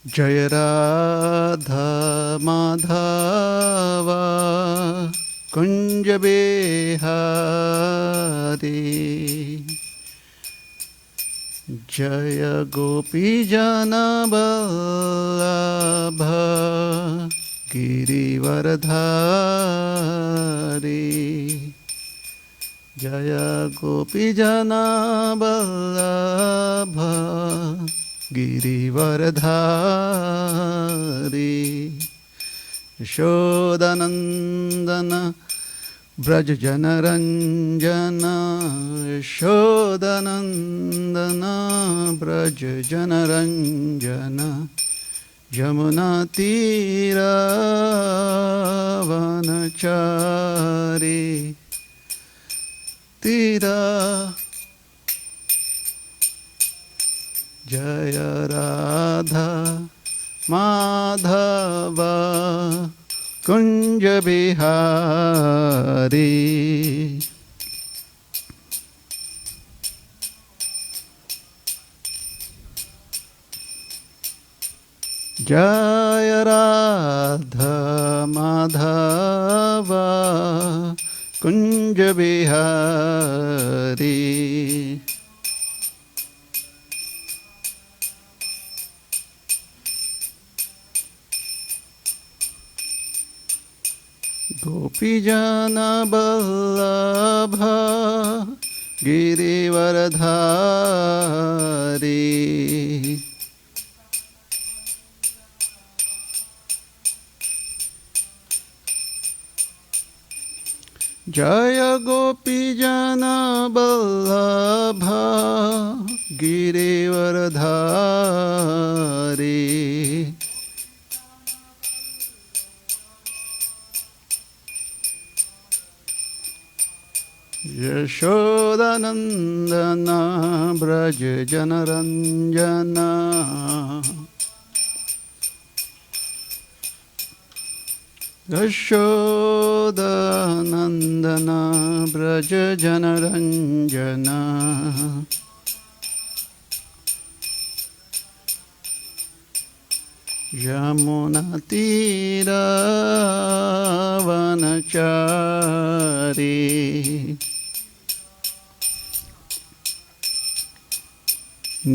जय राधा माधवा कुंज बिहारी जय गोपी जनवल्लभ गिरिवरधारी जय गोपी जनवल्लभ गिरिवरधारी यशोदानंदन ब्रज जनरंजन यशोदानंदन ब्रज जनरंजन यमुना तीरावनचारी तीरा जय राधा माधवा कुंज बिहारी जय राधा माधवा कुंज बिहारी गोपीजन बल्लभ गिरिवरधारी जय गोपीजन बल्लभ गिरिवरधारी यशोदानंदन ब्रज जनरंजन यशोदानंदन ब्रज जनरंजन यमुना तीरावनचारी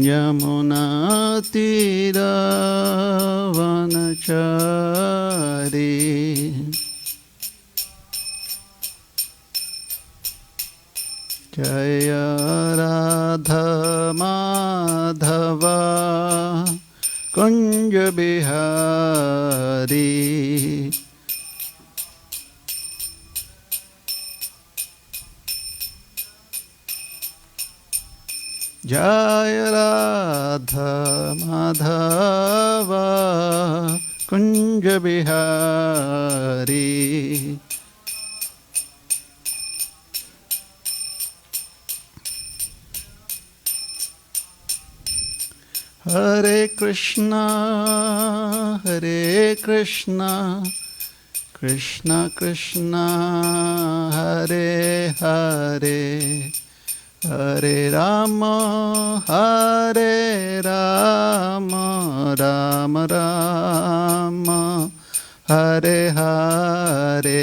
यमुना तीरावनचारी जय राधा माधवा कुंज बिहारी जय राधा माधवा कुंज बिहारी हरे Krishna Krishna Krishna Hare Hare Hare Ram Ram Ram Hare Hare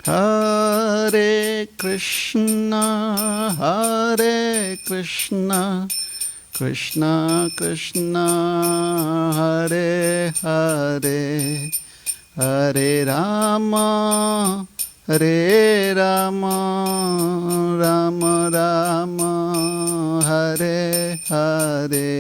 Hare Krishna Krishna Krishna Hare Hare Hare Ram Ram Ram Hare Hare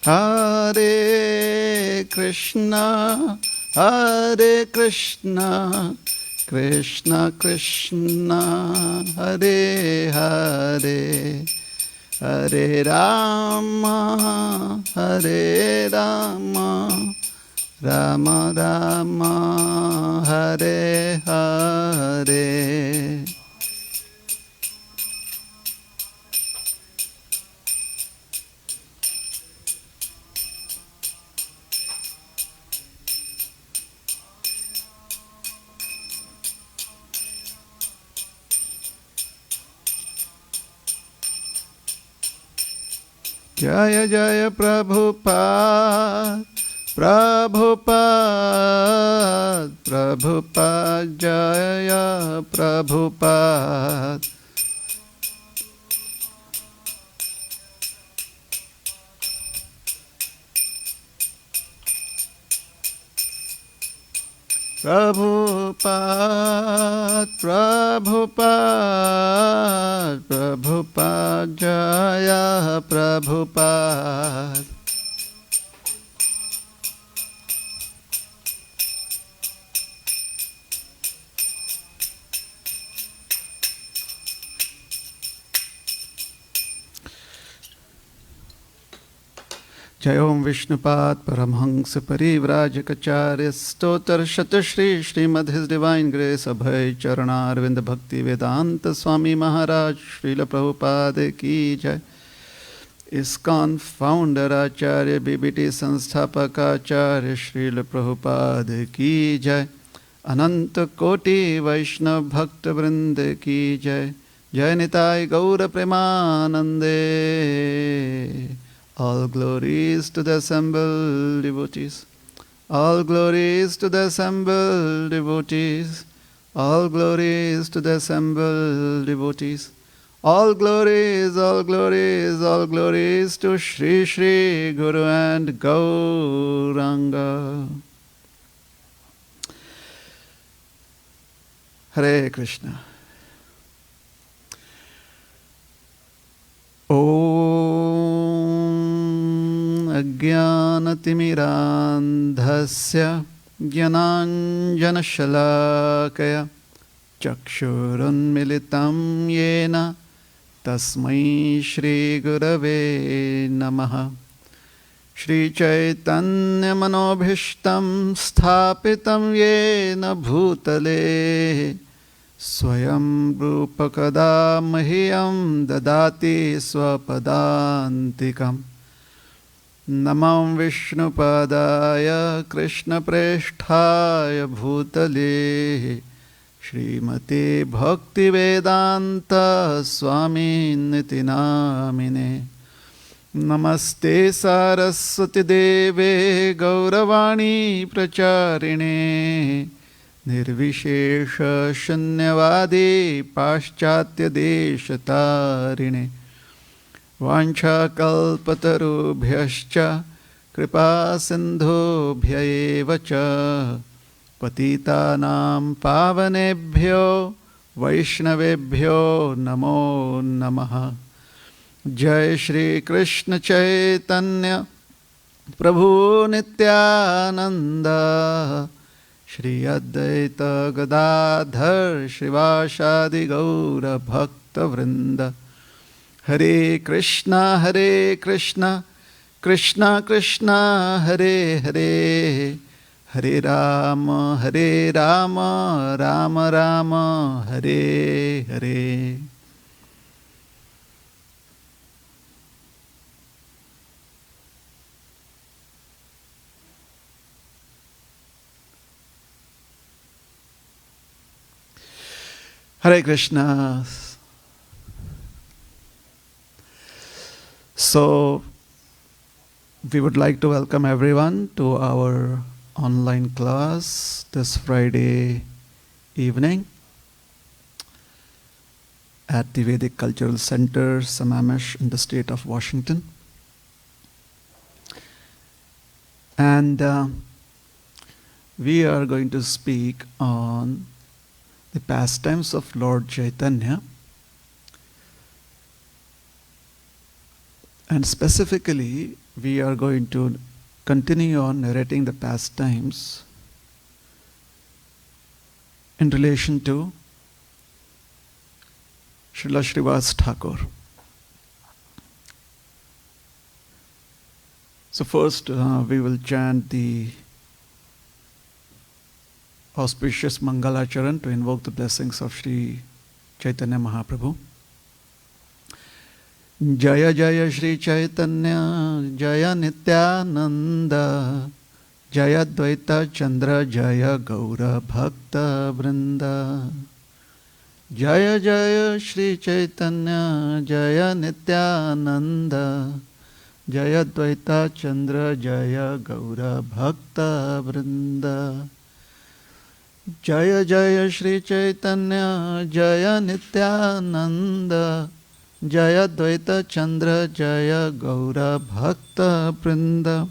Hare Krishna Hare Krishna, Krishna Krishna, Hare Hare, Hare Rama, Hare Rama, Rama Rama, Hare Hare. Jaya Jaya Prabhupada, Prabhupada, Prabhupada, Jaya Prabhupada. Prabhupada, Prabhupada, Prabhupada, Jaya Prabhupada. Jai Om Vishnupad Paramhangsa Parivrajacharya Stotar Shatashri Srimad His Divine Grace Abhay Charana Arvind Bhakti Vedanta Swami Maharaj Srila Prabhupada Ki Jai. ISKCON Founder Acharya BBT Sansthapak Acharya Srila Prabhupada Ki Jai. Ananta Koti Vaishnav Bhakta Vrinda Ki Jai. Jai Nitai Gaura Premanande. All glories to the assembled devotees. All glories to the assembled devotees. All glories to the assembled devotees. All glories, all glories, all glories to Shri Shri Guru and Gauranga. Hare Krishna. Ajnanatimirandhasya Jnananjanashalakaya Chakshurunmilitam Yena Tasmai Shri Gurave Namaha. Shri Chaitanya Manobhishtam Sthapitam Yena Bhutale Swayam Rupa Kada Mahiyam Dadati Swapadantikam. Namam Vishnupadaya Krishna Preshthaya Bhutale Srimati Bhakti Vedanta Swami Niti Namine. Namaste Saraswati Deve Gauravani Pracharine Nirvishesha Shunyavadi Paschatya Deshatarine. Vancha kalpatarubhyascha kripa sindhubhya eva cha patitanam pavanebhyo vaishnavebhyo namo namaha. Jai Shri Krishna Chaitanya Prabhu Nityananda Shri Advaita Gadadhar Shivashadi Gaura Bhakta Vrinda. Hare Krishna, Krishna Krishna, Hare Hare, Hare Rama, Rama Rama, Hare Hare. Hare Krishna. So, we would like to welcome everyone to our online class this Friday evening at the Vedic Cultural Center, Sammamish, in the state of Washington. And we are going to speak on the pastimes of Lord Chaitanya. And specifically, we are going to continue on narrating the pastimes in relation to Srila Srivas Thakur. So first we will chant the auspicious Mangalacharan to invoke the blessings of Sri Chaitanya Mahaprabhu. Jaya Jaya Sri Chaitanya, Jaya Nityananda, Jaya Dvaita Chandra, Jaya Gaura Bhakta Vrinda. Jaya Jaya Sri Chaitanya, Jaya Nityananda, Jaya Dvaita Chandra, Jaya Gaura Bhakta Vrinda. Jaya Jaya Sri Chaitanya, Jaya Nityananda, Jaya Dvaita Chandra, Jaya Gaura Bhakta Vrinda.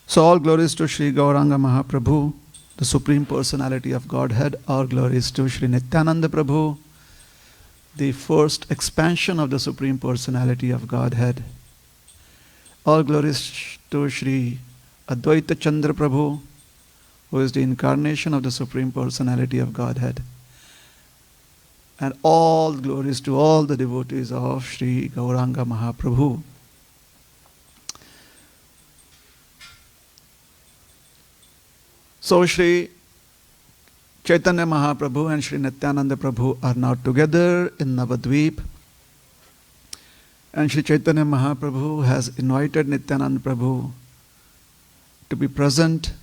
So all glories to Sri Gauranga Mahaprabhu, the Supreme Personality of Godhead. All glories to Sri Nityananda Prabhu, the first expansion of the Supreme Personality of Godhead. All glories to Sri Advaita Chandra Prabhu, who is the incarnation of the Supreme Personality of Godhead. And all glories to all the devotees of Sri Gauranga Mahaprabhu. So Sri Chaitanya Mahaprabhu and Sri Nityananda Prabhu are now together in Navadvip. And Sri Chaitanya Mahaprabhu has invited Nityananda Prabhu to be present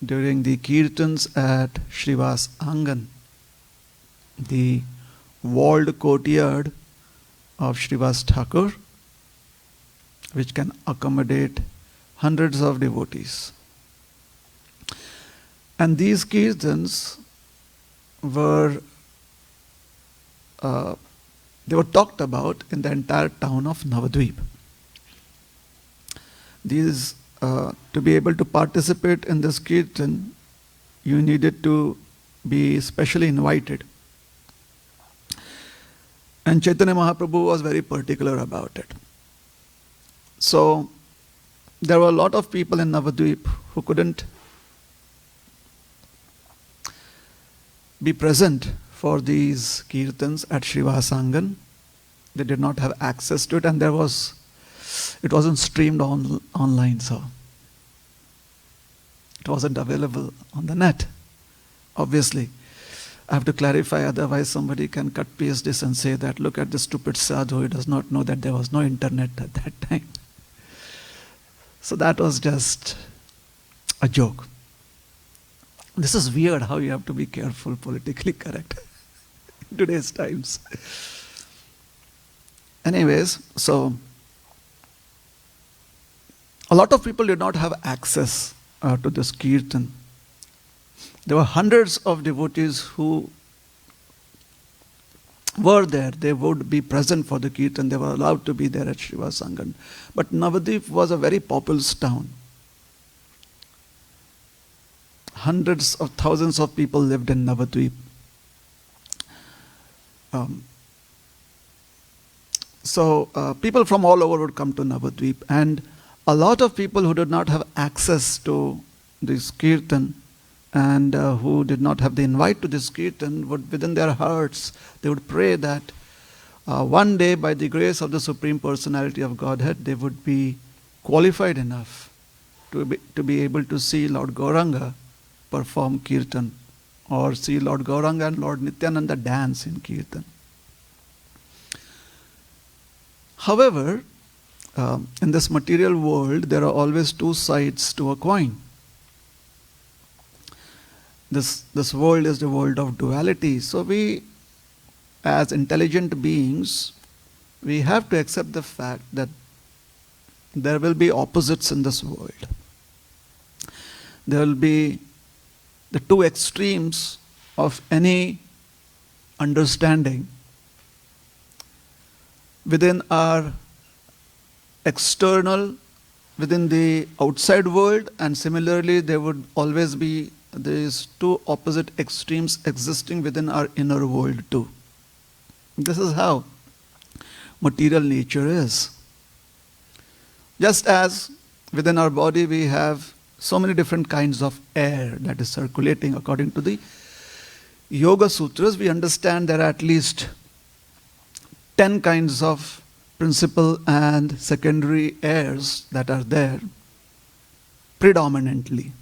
during the kirtans at Srivas Angan, the walled courtyard of Srivas Thakur, which can accommodate hundreds of devotees. And these kirtans were talked about in the entire town of Navadvip. These to be able to participate in this kirtan, you needed to be specially invited. And Chaitanya Mahaprabhu was very particular about it. So there were a lot of people in Navadvip who couldn't be present for these kirtans at Srivasangan. They did not have access to it, and it wasn't streamed online, so it wasn't available on the net. Obviously, I have to clarify, otherwise somebody can cut paste this and say that, look at this stupid sadhu, he does not know that there was no internet at that time. So that was just a joke. This is weird how you have to be careful, politically correct in today's times. Anyways, so a lot of people did not have access to this kirtan. There were hundreds of devotees who were there. They would be present for the kirtan. They were allowed to be there at Srivasangan. But Navadvip was a very populous town. Hundreds of thousands of people lived in Navadvip. So people from all over would come to Navadvip, and a lot of people who did not have access to this kirtan and who did not have the invite to this kirtan would, within their hearts, they would pray that one day, by the grace of the Supreme Personality of Godhead, they would be qualified enough to be able to see Lord Gauranga perform kirtan, or see Lord Gauranga and Lord Nityananda dance in kirtan. However, in this material world, there are always two sides to a coin. This world is the world of duality. So we, as intelligent beings, we have to accept the fact that there will be opposites in this world. There will be the two extremes of any understanding within our external, within the outside world, and similarly there would always be these two opposite extremes existing within our inner world too. This is how material nature is. Just as within our body we have so many different kinds of air that is circulating. According to the Yoga Sutras, we understand there are at least 10 kinds of principal and secondary airs that are there predominantly.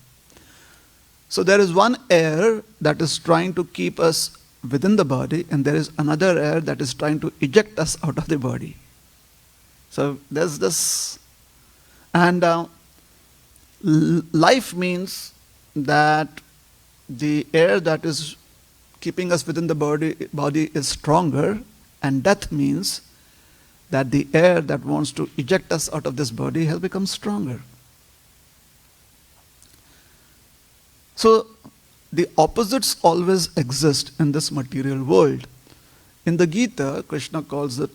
So there is one air that is trying to keep us within the body, and there is another air that is trying to eject us out of the body. So there's this, and life means that the air that is keeping us within the body is stronger, and death means that the air that wants to eject us out of this body has become stronger. So the opposites always exist in this material world. In the Gita, Krishna calls it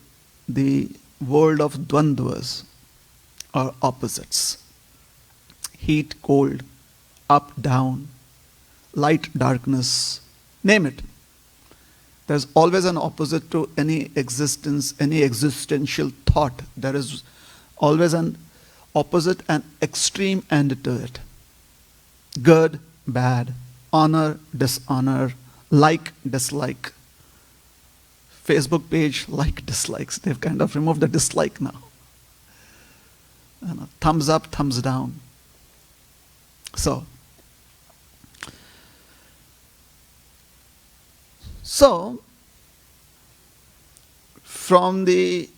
the world of dvandvas, or opposites. Heat, cold, up, down, light, darkness, name it. There's always an opposite to any existence, any existential thought. There is always an opposite and extreme end to it. Good, bad, honor, dishonor, like, dislike. Facebook page, like, dislikes. They've kind of removed the dislike now. Thumbs up, thumbs down. So, from the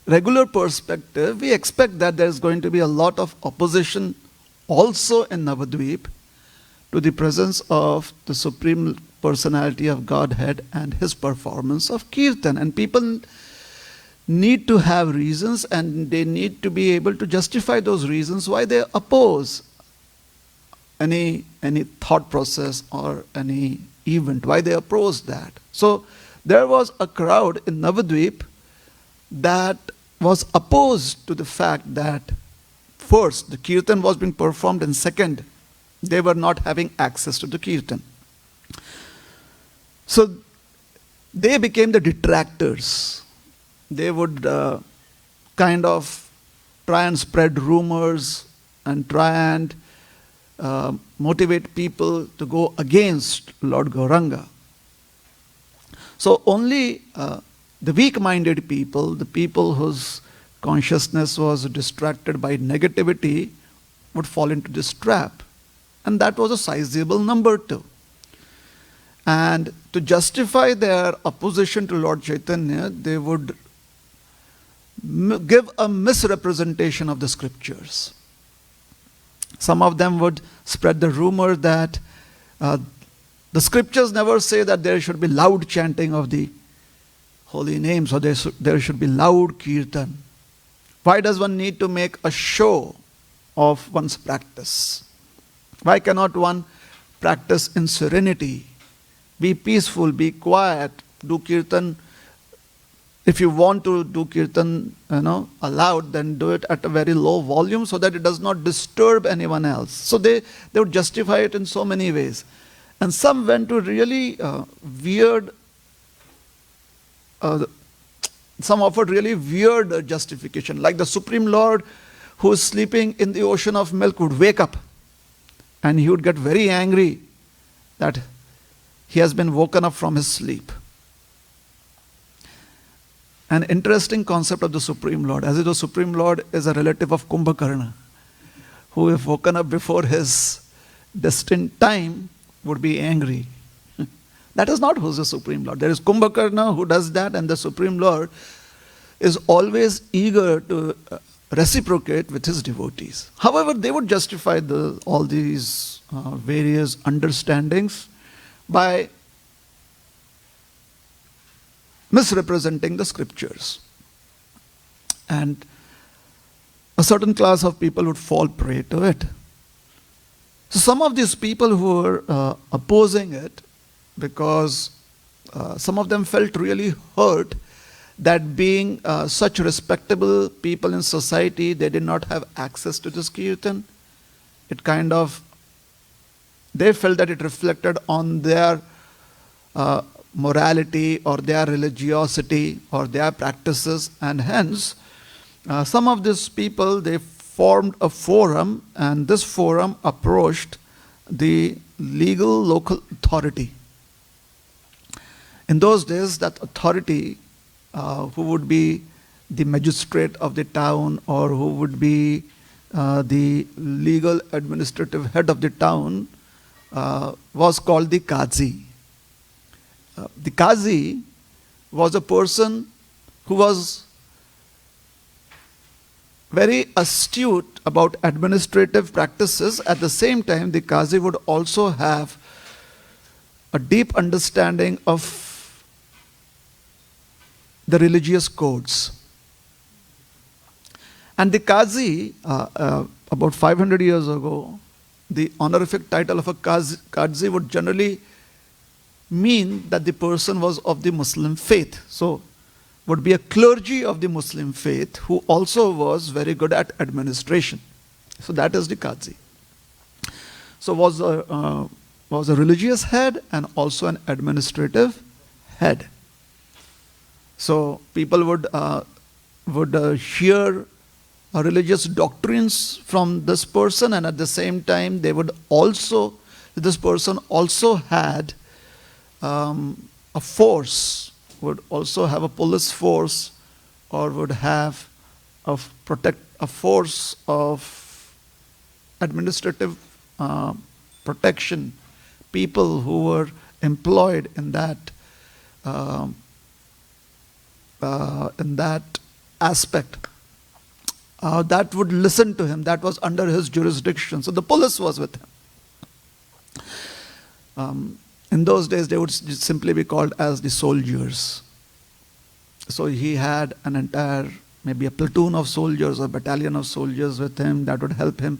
regular perspective, we expect that there's going to be a lot of opposition also in Navadvip to the presence of the Supreme Personality of Godhead and his performance of Kirtan. And people need to have reasons, and they need to be able to justify those reasons why they oppose any thought process or any event, why they oppose that. So there was a crowd in Navadvip that was opposed to the fact that first the Kirtan was being performed, and second, they were not having access to the Kirtan. So they became the detractors. They would kind of try and spread rumors and try and motivate people to go against Lord Gauranga. So only the weak-minded people, the people whose consciousness was distracted by negativity, would fall into this trap. And that was a sizable number too. And to justify their opposition to Lord Chaitanya, they would give a misrepresentation of the scriptures. Some of them would spread the rumor that the scriptures never say that there should be loud chanting of the holy names, or there should be loud kirtan. Why does one need to make a show of one's practice? Why cannot one practice in serenity? Be peaceful, be quiet, do kirtan. If you want to do kirtan, aloud, then do it at a very low volume so that it does not disturb anyone else. So they would justify it in so many ways. And some went to really weird, some offered really weird justification. Like the Supreme Lord who is sleeping in the ocean of milk would wake up and he would get very angry that he has been woken up from his sleep. An interesting concept of the Supreme Lord, as if the Supreme Lord is a relative of Kumbhakarna, who if woken up before his destined time would be angry. That is not who's the Supreme Lord. There is Kumbhakarna who does that, and the Supreme Lord is always eager to reciprocate with his devotees. However, they would justify all these various understandings by misrepresenting the scriptures. And a certain class of people would fall prey to it. So some of these people who were opposing it, because some of them felt really hurt that being such respectable people in society, they did not have access to this kirtan. It kind of, they felt that it reflected on their morality or their religiosity or their practices, and hence some of these people, they formed a forum, and this forum approached the legal local authority. In those days, that authority, who would be the magistrate of the town, or who would be the legal administrative head of the town, was called the Qazi. The Qazi was a person who was very astute about administrative practices. At the same time, the Qazi would also have a deep understanding of the religious codes. And the Qazi, about 500 years ago, the honorific title of a Qazi would generally mean that the person was of the Muslim faith. So, would be a clergy of the Muslim faith who also was very good at administration. So that is the Qazi. So was a religious head and also an administrative head. So people would hear religious doctrines from this person, and at the same time this person also had a force, would also have a police force, or would have a force of administrative protection, people who were employed in that aspect, that would listen to him, that was under his jurisdiction. So the police was with him. In those days, they would simply be called as the soldiers. So he had an entire, maybe a platoon of soldiers or battalion of soldiers with him that would help him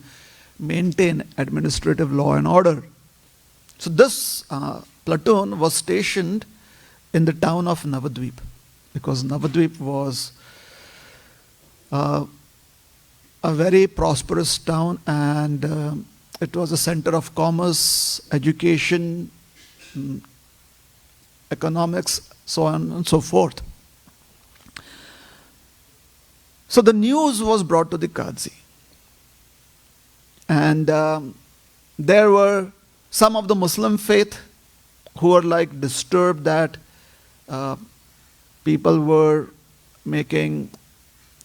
maintain administrative law and order. So this platoon was stationed in the town of Navadvip, because Navadvip was a very prosperous town, and it was a center of commerce, education, economics, so on and so forth. So the news was brought to the Qazi, and there were some of the Muslim faith who were like disturbed that people were making,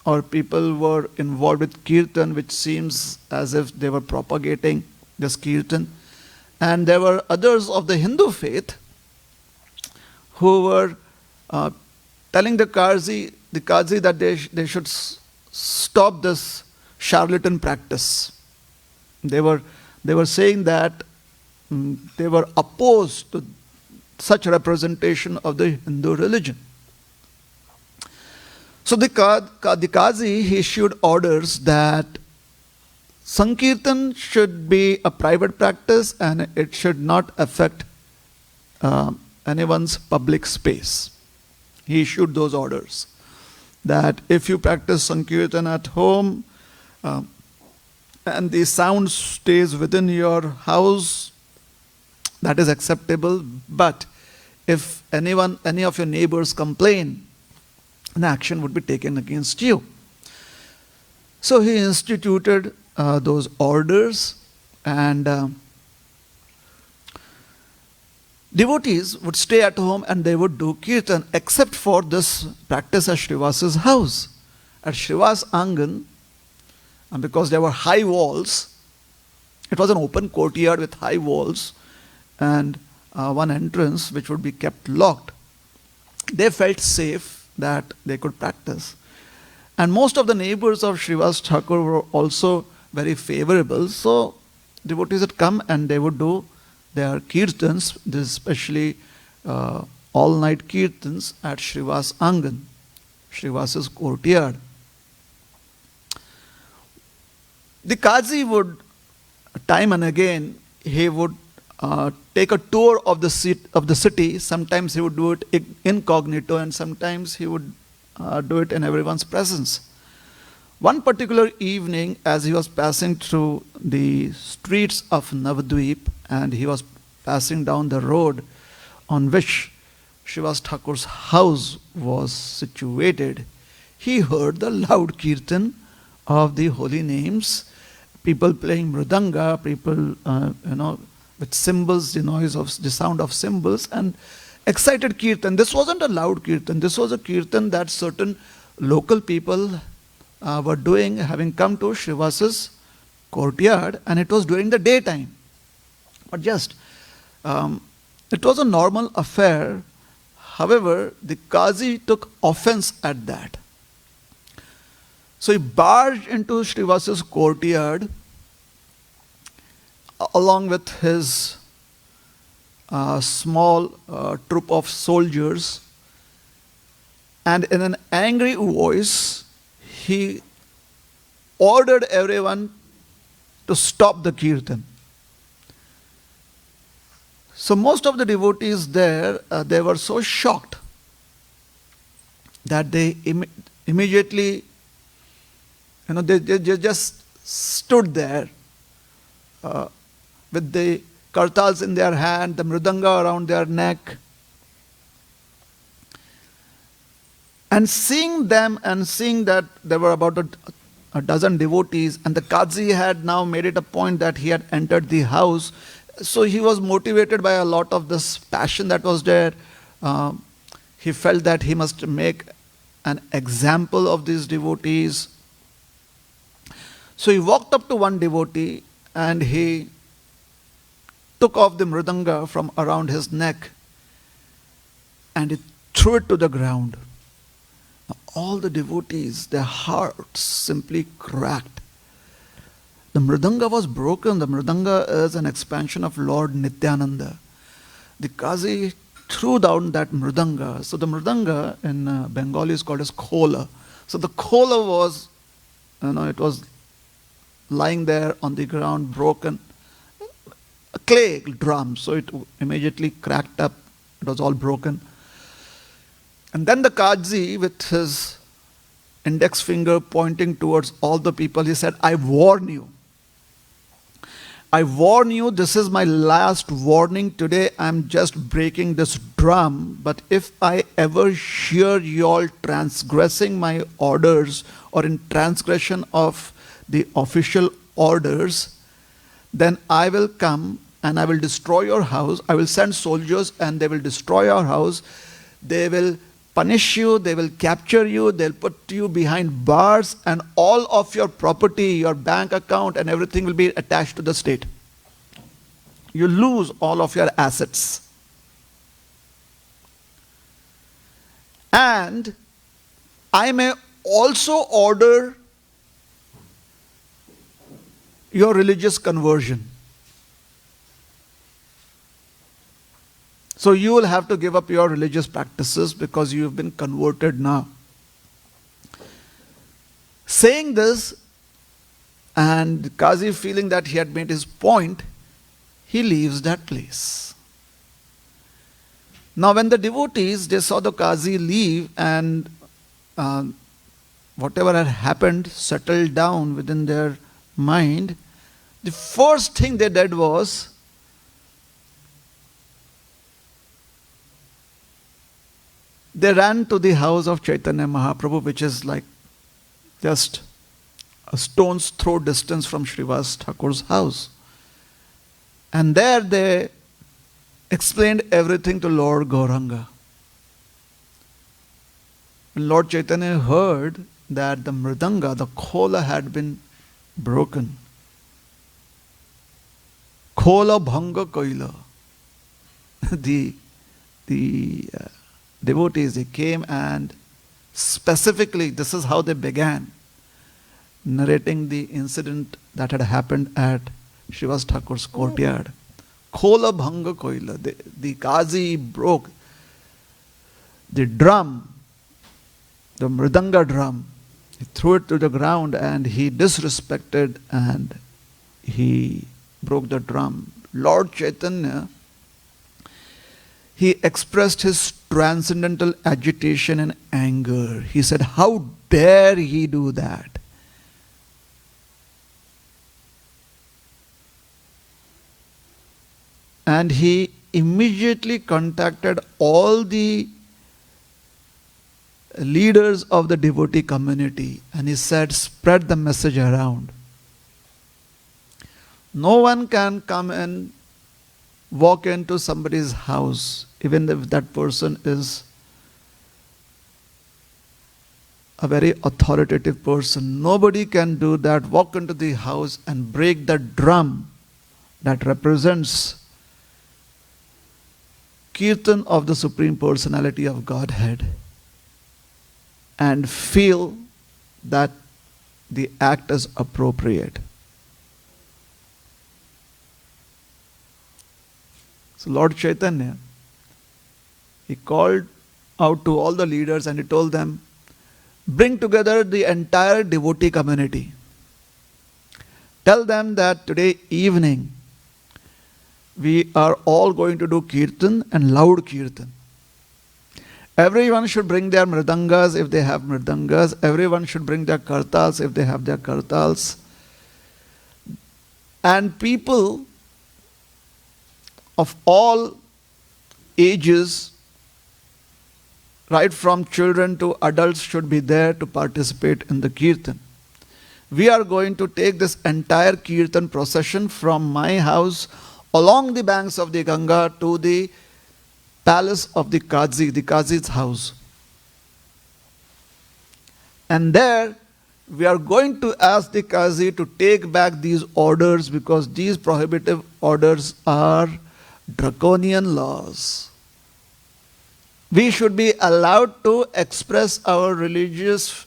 or people were involved with kirtan, which seems as if they were propagating this kirtan. And there were others of the Hindu faith who were telling the Qazi that they should stop this charlatan practice. They were saying that they were opposed to such representation of the Hindu religion. So the Qazi, he issued orders that Sankirtan should be a private practice and it should not affect anyone's public space. He issued those orders that if you practice Sankirtan at home and the sound stays within your house, that is acceptable. But if any of your neighbors complain, an action would be taken against you. So he instituted those orders, and devotees would stay at home and they would do kirtan, except for this practice at Srivasa's house. At Srivas Angan, and because there were high walls, it was an open courtyard with high walls and one entrance which would be kept locked. They felt safe that they could practice. And most of the neighbors of Srivas Thakur were also very favorable. So devotees would come and they would do their kirtans, especially all-night kirtans at Srivas Angan, Srivasa's courtyard. The Qazi would, time and again, he would take a tour of the city. Sometimes he would do it incognito, and sometimes he would do it in everyone's presence. One particular evening, as he was passing through the streets of Navadvip, and he was passing down the road on which Srivas Thakur's house was situated, he heard the loud kirtan of the holy names, people playing mridanga, people, with cymbals, the sound of cymbals, and excited kirtan. This wasn't a loud kirtan. This was a kirtan that certain local people were doing, having come to Srivasa's courtyard, and it was during the daytime. But it was a normal affair. However, the Qazi took offense at that. So he barged into Srivasa's courtyard along with his small troop of soldiers, and in an angry voice, he ordered everyone to stop the kirtan. So most of the devotees there, they were so shocked that they immediately, they just stood there with the kartals in their hand, the mridanga around their neck. And seeing them and seeing that there were about a dozen devotees, and the Qazi had now made it a point that he had entered the house, so he was motivated by a lot of this passion that was there. He felt that he must make an example of these devotees. So he walked up to one devotee and he took off the mridanga from around his neck and he threw it to the ground. Now, all the devotees, their hearts simply cracked. The mridanga was broken. The mridanga is an expansion of Lord Nityananda. The Qazi threw down that mridanga. So the mridanga in Bengali is called as khola. So the khola was, it was lying there on the ground, broken. A clay drum, so it immediately cracked up. It was all broken. And then the Qazi, with his index finger pointing towards all the people, he said, I warn you. I warn you, this is my last warning. Today I'm just breaking this drum, but if I ever hear you all transgressing my orders or in transgression of the official orders, then I will come and I will destroy your house. I will send soldiers and they will destroy your house. They will punish you, they will capture you, they'll put you behind bars, and all of your property, your bank account and everything will be attached to the state. You lose all of your assets. And I may also order your religious conversion. So you will have to give up your religious practices because you have been converted now. Saying this, and Qazi feeling that he had made his point, he leaves that place. Now when the devotees, they saw the Qazi leave and whatever had happened settled down within their mind, the first thing they did was they ran to the house of Chaitanya Mahaprabhu, which is like just a stone's throw distance from Srivas Thakur's house. And there they explained everything to Lord Gauranga. When Lord Chaitanya heard that the mridanga, the khola, had been broken, khola bhanga kaila, the devotees, they came and specifically, this is how they began, narrating the incident that had happened at Srivas Thakur's courtyard. Khola bhanga koila, the Qazi broke the drum, the mridanga drum. He threw it to the ground and he disrespected and he broke the drum. Lord Chaitanya, he expressed his transcendental agitation and anger. He said, how dare he do that? And he immediately contacted all the leaders of the devotee community, and he said, spread the message around. No one can come and walk into somebody's house, even if that person is a very authoritative person. Nobody can do that, walk into the house and break the drum that represents Kirtan of the Supreme Personality of Godhead and feel that the act is appropriate. So Lord Chaitanya, he called out to all the leaders and he told them, bring together the entire devotee community. Tell them that today evening we are all going to do kirtan and loud kirtan. Everyone should bring their mridangas if they have mridangas. Everyone should bring their kartals if they have their kartals. And people of all ages, right from children to adults, should be there to participate in the kirtan. We are going to take this entire kirtan procession from my house along the banks of the Ganga to the palace of the Qazi's house. And there we are going to ask the Qazi to take back these orders, because these prohibitive orders are draconian laws. We should be allowed to express our religious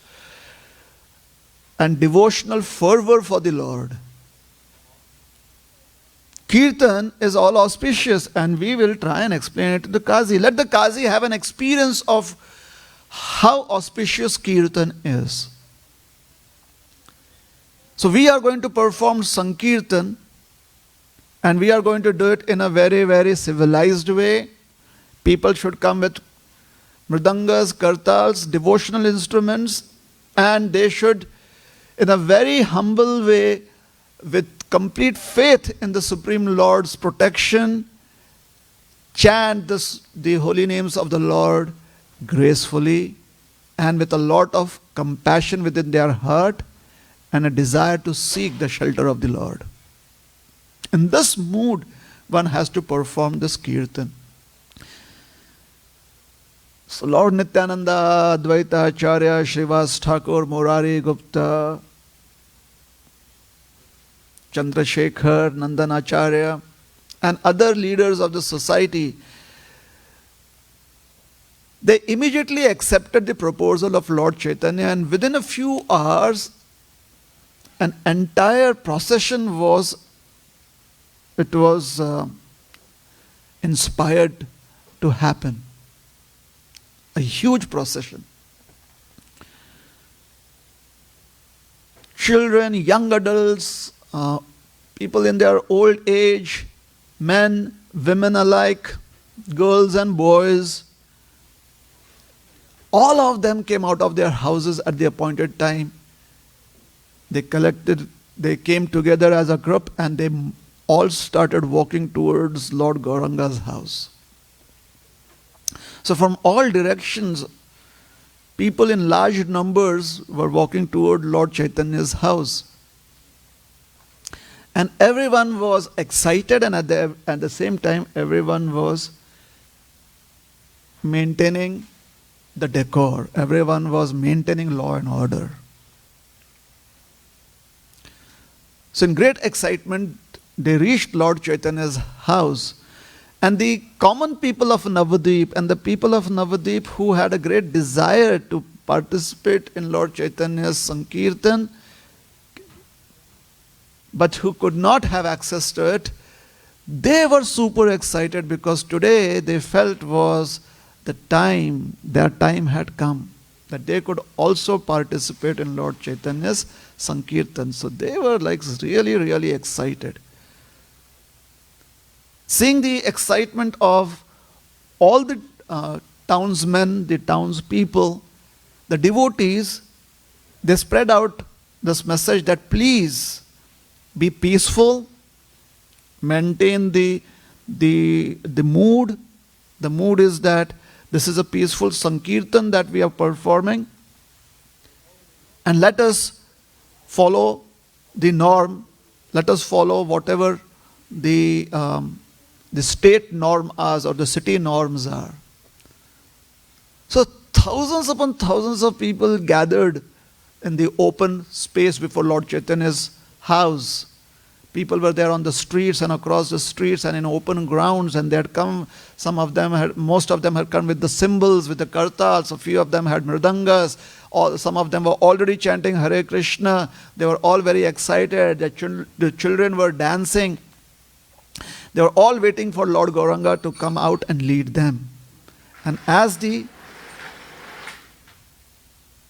and devotional fervor for the Lord. Kirtan is all auspicious, and we will try and explain it to the Qazi. Let the Qazi have an experience of how auspicious Kirtan is. So we are going to perform Sankirtan, and we are going to do it in a very, very civilized way. People should come with mridangas, kartals, devotional instruments, and they should, in a very humble way, with complete faith in the Supreme Lord's protection, chant the holy names of the Lord gracefully and with a lot of compassion within their heart and a desire to seek the shelter of the Lord. In this mood, one has to perform this kirtan. So Lord Nityananda, Advaita Acharya, Srivas Thakur, Murari Gupta, Chandrasekhar, Nandanacharya, and other leaders of the society, they immediately accepted the proposal of Lord Chaitanya, and within a few hours, an entire procession was inspired to happen. A huge procession. Children, young adults, people in their old age, men, women alike, girls and boys, all of them came out of their houses at the appointed time. They came together as a group, and they all started walking towards Lord Gauranga's house. So from all directions, people in large numbers were walking toward Lord Chaitanya's house. And everyone was excited, and at the same time, everyone was maintaining the decor. Everyone was maintaining law and order. So in great excitement, they reached Lord Chaitanya's house. And the common people of Navadvip and the people of Navadvip who had a great desire to participate in Lord Chaitanya's Sankirtan, but who could not have access to it, they were super excited, because today they felt was the time, their time had come, that they could also participate in Lord Chaitanya's Sankirtan. So they were like really, really excited. Seeing the excitement of all the townsmen, the townspeople, the devotees, they spread out this message that please be peaceful, maintain the mood. The mood is that This is a peaceful Sankirtan that we are performing. And let us follow the norm. Let us follow whatever the state norm is or the city norms are. So thousands upon thousands of people gathered in the open space before Lord Chaitanya's house. People were there on the streets and across the streets and in open grounds, and they had come, most of them had come with the cymbals, with the kartals, a few of them had mridangas, some of them were already chanting Hare Krishna. They were all very excited, the children were dancing. They were all waiting for Lord Gauranga to come out and lead them. And as the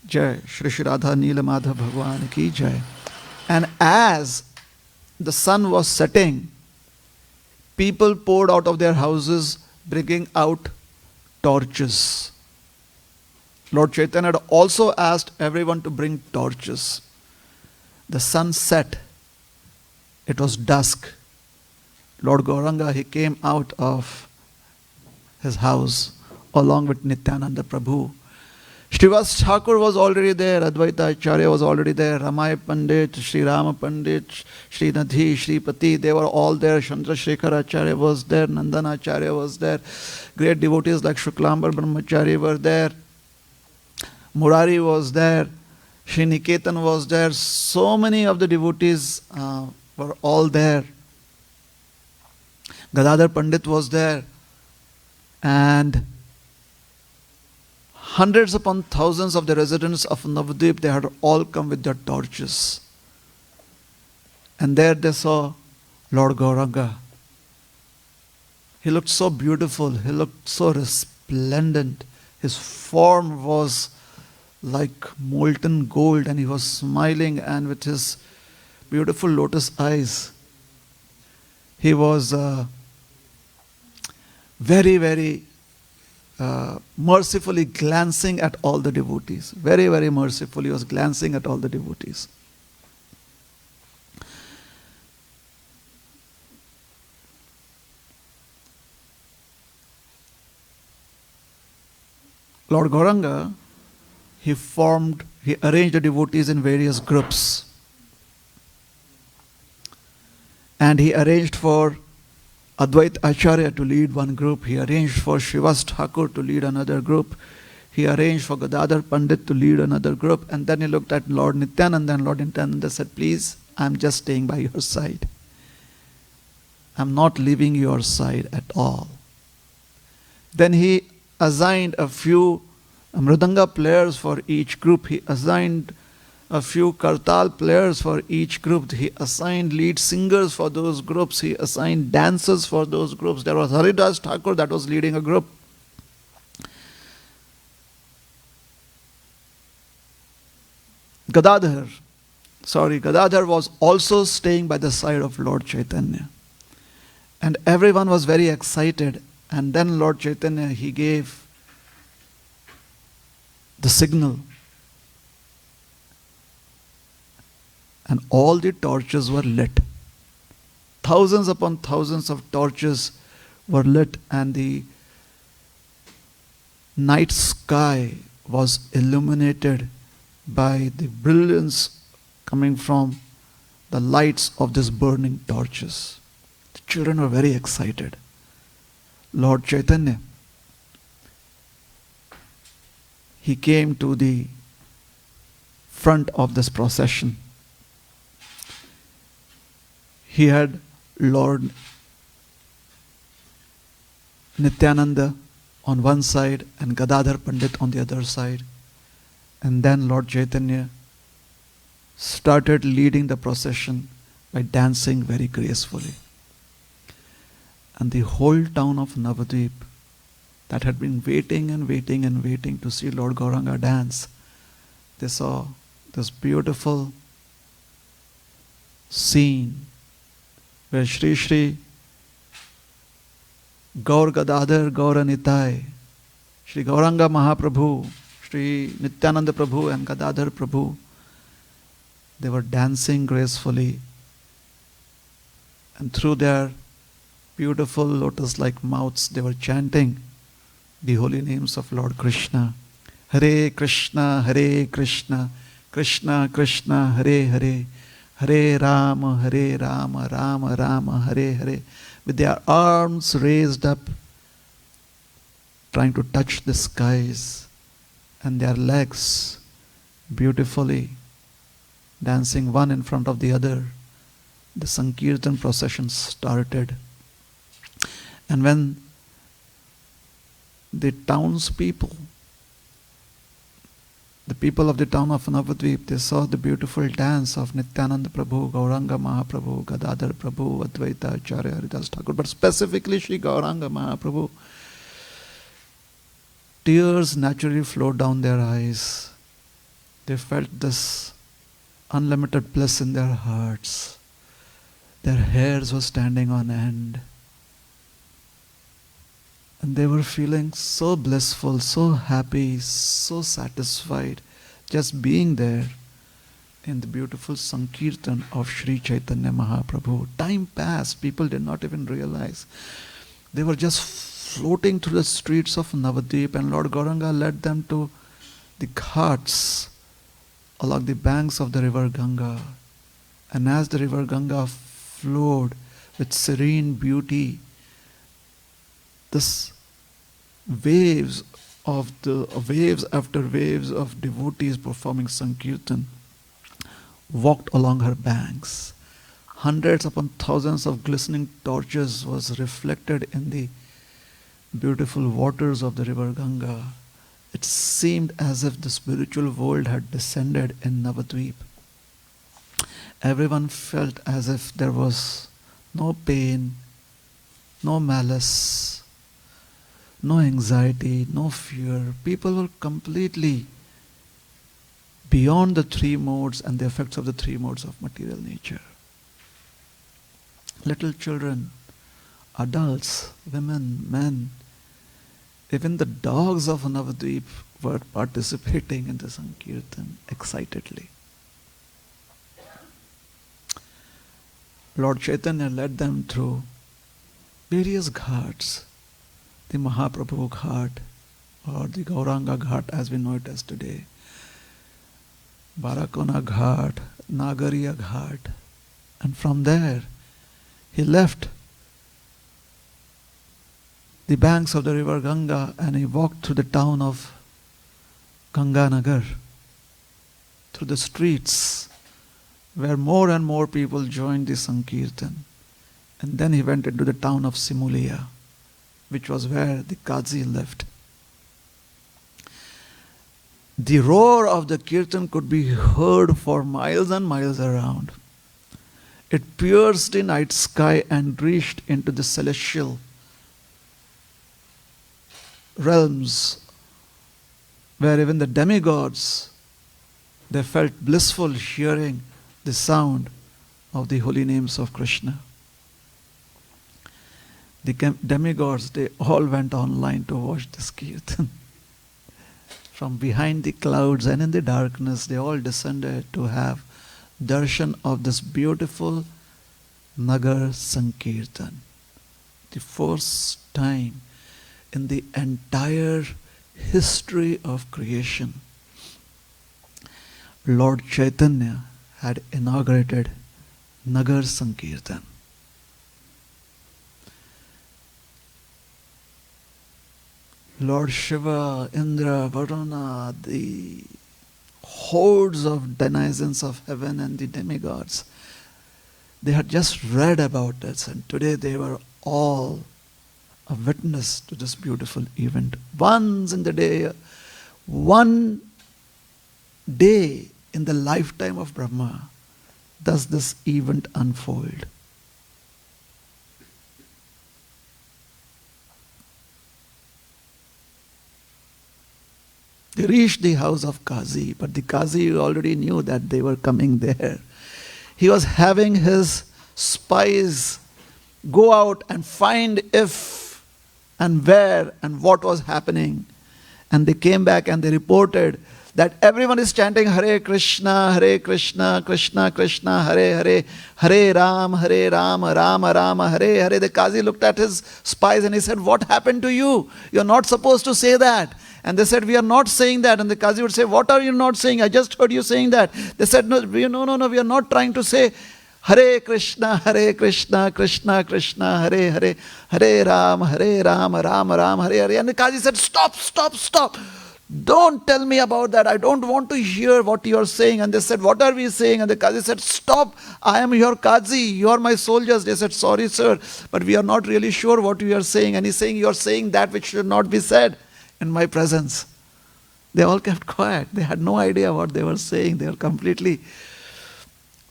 Jai Shri Shri Radha Neela Madhav Bhagwan Ki Jai. And as the sun was setting, people poured out of their houses bringing out torches. Lord Chaitanya had also asked everyone to bring torches. The sun set. It was dusk. Lord Gauranga, he came out of his house along with Nityananda Prabhu. Srivas Thakur was already there, Advaita Acharya was already there, Ramay Pandit, Sri Rama Pandit, Sri Nadhi, Sri Pati, they were all there. Chandrasekhar Acharya was there, Nandan Acharya was there, great devotees like Shuklambar Brahmachari were there, Murari was there, Sri Niketan was there. So many of the devotees were all there. Gadadhar Pandit was there, and hundreds upon thousands of the residents of Navadvip, they had all come with their torches. And there they saw Lord Gauranga. He looked so beautiful, he looked so resplendent. His form was like molten gold, and he was smiling, and with his beautiful lotus eyes, he was very, very mercifully glancing at all the devotees. Very, very mercifully he was glancing at all the devotees. Lord Gauranga, he arranged the devotees in various groups. And he arranged for Advait Acharya to lead one group. He arranged for Srivas Thakur to lead another group. He arranged for Gadadhar Pandit to lead another group. And then he looked at Lord Nityananda, and Lord Nityananda said, please, I'm just staying by your side. I'm not leaving your side at all. Then he assigned a few mridanga players for each group. He assigned a few kartal players for each group. He assigned lead singers for those groups. He assigned dancers for those groups. There was Haridas Thakur that was leading a group. Gadadhar was also staying by the side of Lord Chaitanya. And everyone was very excited. And then Lord Chaitanya, he gave the signal. And all the torches were lit. Thousands upon thousands of torches were lit, and the night sky was illuminated by the brilliance coming from the lights of these burning torches. The children were very excited. Lord Chaitanya, he came to the front of this procession. He had Lord Nityananda on one side and Gadadhar Pandit on the other side. And then Lord Chaitanya started leading the procession by dancing very gracefully. And the whole town of Navadvip that had been waiting and waiting and waiting to see Lord Gauranga dance, they saw this beautiful scene where Shri Shri Gaur Gadadhar Gaura Nitai, Shri Gauranga Mahaprabhu, Shri Nityananda Prabhu and Gadadhar Prabhu, they were dancing gracefully, and through their beautiful lotus-like mouths they were chanting the holy names of Lord Krishna. Hare Krishna, Krishna Krishna, Hare Hare, Hare Rama, Rama Rama, Hare Hare, with their arms raised up, trying to touch the skies, and their legs beautifully dancing one in front of the other. The Sankirtan procession started. And when the townspeople, the people of the town of Navadvip, they saw the beautiful dance of Nityananda Prabhu, Gauranga Mahaprabhu, Gadadhar Prabhu, Advaita Acharya, Haridas Thakur, but specifically Sri Gauranga Mahaprabhu, tears naturally flowed down their eyes. They felt this unlimited bliss in their hearts. Their hairs were standing on end. And they were feeling so blissful, so happy, so satisfied, just being there in the beautiful Sankirtan of Sri Chaitanya Mahaprabhu. Time passed, people did not even realize. They were just floating through the streets of Navadvip, and Lord Gauranga led them to the ghats along the banks of the river Ganga. And as the river Ganga flowed with serene beauty, this waves after waves of devotees performing Sankirtan walked along her banks. Hundreds upon thousands of glistening torches was reflected in the beautiful waters of the river Ganga. It seemed as if the spiritual world had descended in Navadvip. Everyone felt as if there was no pain, no malice, no anxiety, no fear. People were completely beyond the three modes and the effects of the three modes of material nature. Little children, adults, women, men, even the dogs of Navadvip were participating in the Sankirtan excitedly. Lord Chaitanya led them through various ghats, the Mahaprabhu Ghat or the Gauranga Ghat as we know it as today, Barakona Ghat, Nagariya Ghat, and from there he left the banks of the river Ganga and he walked through the town of Ganganagar, through the streets where more and more people joined the Sankirtan. And then he went into the town of Simulia, which was where the Qazi lived. The roar of the Kirtan could be heard for miles and miles around. It pierced the night sky and reached into the celestial realms, where even the demigods, they felt blissful hearing the sound of the holy names of Krishna. The demigods, they all went online to watch this Kirtan. From behind the clouds and in the darkness, they all descended to have darshan of this beautiful Nagar Sankirtan. The first time in the entire history of creation, Lord Chaitanya had inaugurated Nagar Sankirtan. Lord Shiva, Indra, Varuna, the hordes of denizens of heaven and the demigods, they had just read about this, and today they were all a witness to this beautiful event. Once in the day, one day in the lifetime of Brahma, does this event unfold. They reached the house of Qazi, but the Qazi already knew that they were coming there. He was having his spies go out and find if and where and what was happening. And they came back and they reported that everyone is chanting Hare Krishna, Krishna Krishna, Hare Hare, Hare Ram, Rama Rama, Hare Hare. The Qazi looked at his spies and he said, what happened to you? You're not supposed to say that. And they said, we are not saying that. And the Qazi would say, what are you not saying? I just heard you saying that. They said, no, we are not trying to say Hare Krishna, Krishna Krishna, Hare Hare, Hare Ram, Rama Hare Hare. And the Qazi said, stop. Don't tell me about that. I don't want to hear what you are saying. And they said, what are we saying? And the Qazi said, stop. I am your Qazi. You are my soldiers. They said, sorry, sir, but we are not really sure what you are saying. And he's saying, you are saying that which should not be said in my presence. They all kept quiet. They had no idea what they were saying. They were completely...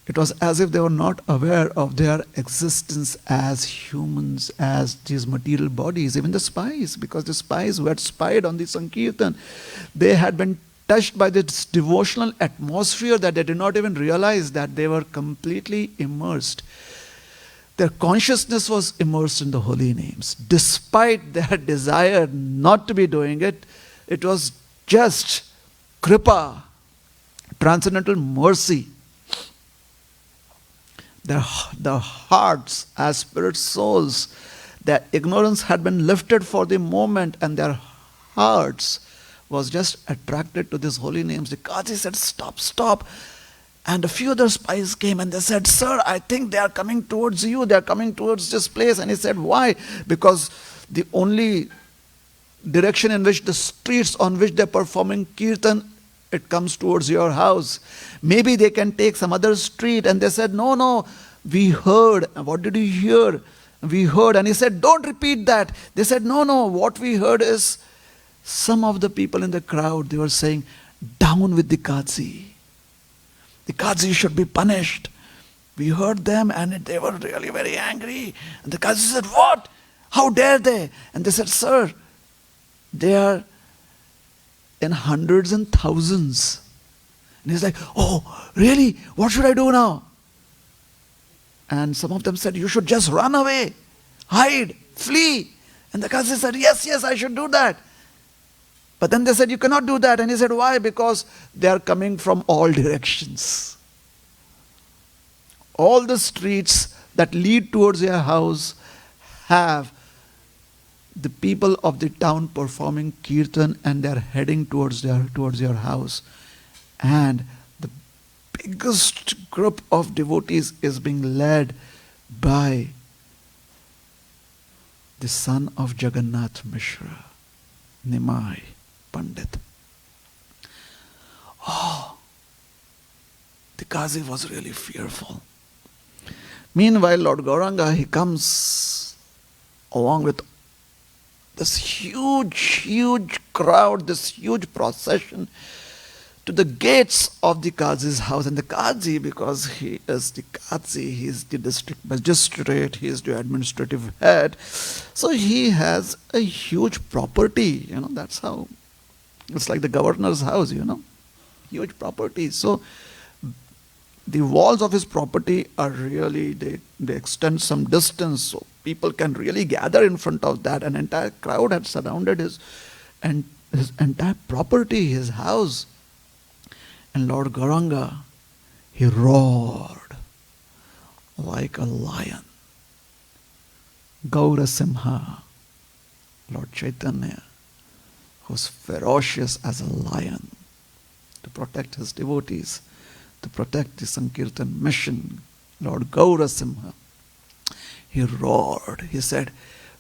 It was as if they were not aware of their existence as humans, as these material bodies, even the spies, because the spies who had spied on the Sankirtan, they had been touched by this devotional atmosphere that they did not even realize that they were completely immersed. Their consciousness was immersed in the holy names. Despite their desire not to be doing it, it was just kripa, transcendental mercy. The hearts as spirit souls, their ignorance had been lifted for the moment and their hearts was just attracted to these holy names. The Qazi said, stop. And a few other spies came and they said, sir, I think they are coming towards you. They are coming towards this place. And he said, why? Because the only direction in which the streets on which they are performing kirtan, it comes towards your house. Maybe they can take some other street. And they said, no, we heard. What did you hear? We heard. And he said, don't repeat that. They said, no, what we heard is some of the people in the crowd, they were saying, down with the Qazi. The Qazi should be punished. We heard them and they were really very angry. And the Qazi said, what? How dare they? And they said, sir, they are in hundreds and thousands. And he's like, oh, really? What should I do now? And some of them said, you should just run away, hide, flee. And the Qazi said, yes, I should do that. But then they said, you cannot do that. And he said, why? Because they are coming from all directions. All the streets that lead towards your house have the people of the town performing kirtan and they are heading towards your house. And the biggest group of devotees is being led by the son of Jagannath Mishra, Nimai Pandit. Oh, the Qazi was really fearful. Meanwhile, Lord Gauranga, he comes along with this huge crowd, this huge procession to the gates of the Qazi's house. And the Qazi, because he is the Qazi, he is the district magistrate, he is the administrative head. So he has a huge property, that's how, it's like the governor's house, huge property. So the walls of his property are really, they extend some distance, so people can really gather in front of that. An entire crowd had surrounded his entire property, his house. And Lord Gauranga, he roared like a lion. Gaurasimha, Lord Chaitanya, was ferocious as a lion to protect his devotees, to protect the Sankirtan mission. Lord Gaurasimha, he roared. He said,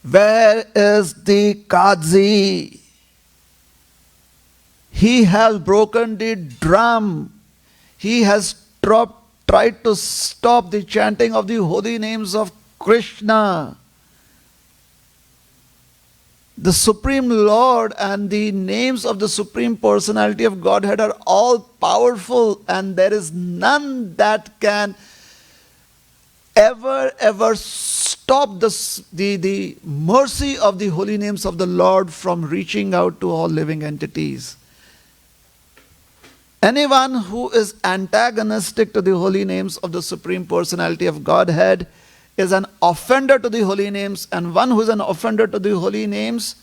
where is the Qazi? He has broken the drum. He has tried to stop the chanting of the holy names of Krishna. The Supreme Lord and the names of the Supreme Personality of Godhead are all powerful, and there is none that can ever stop the mercy of the holy names of the Lord from reaching out to all living entities. Anyone who is antagonistic to the holy names of the Supreme Personality of Godhead is an offender to the holy names, and one who is an offender to the holy names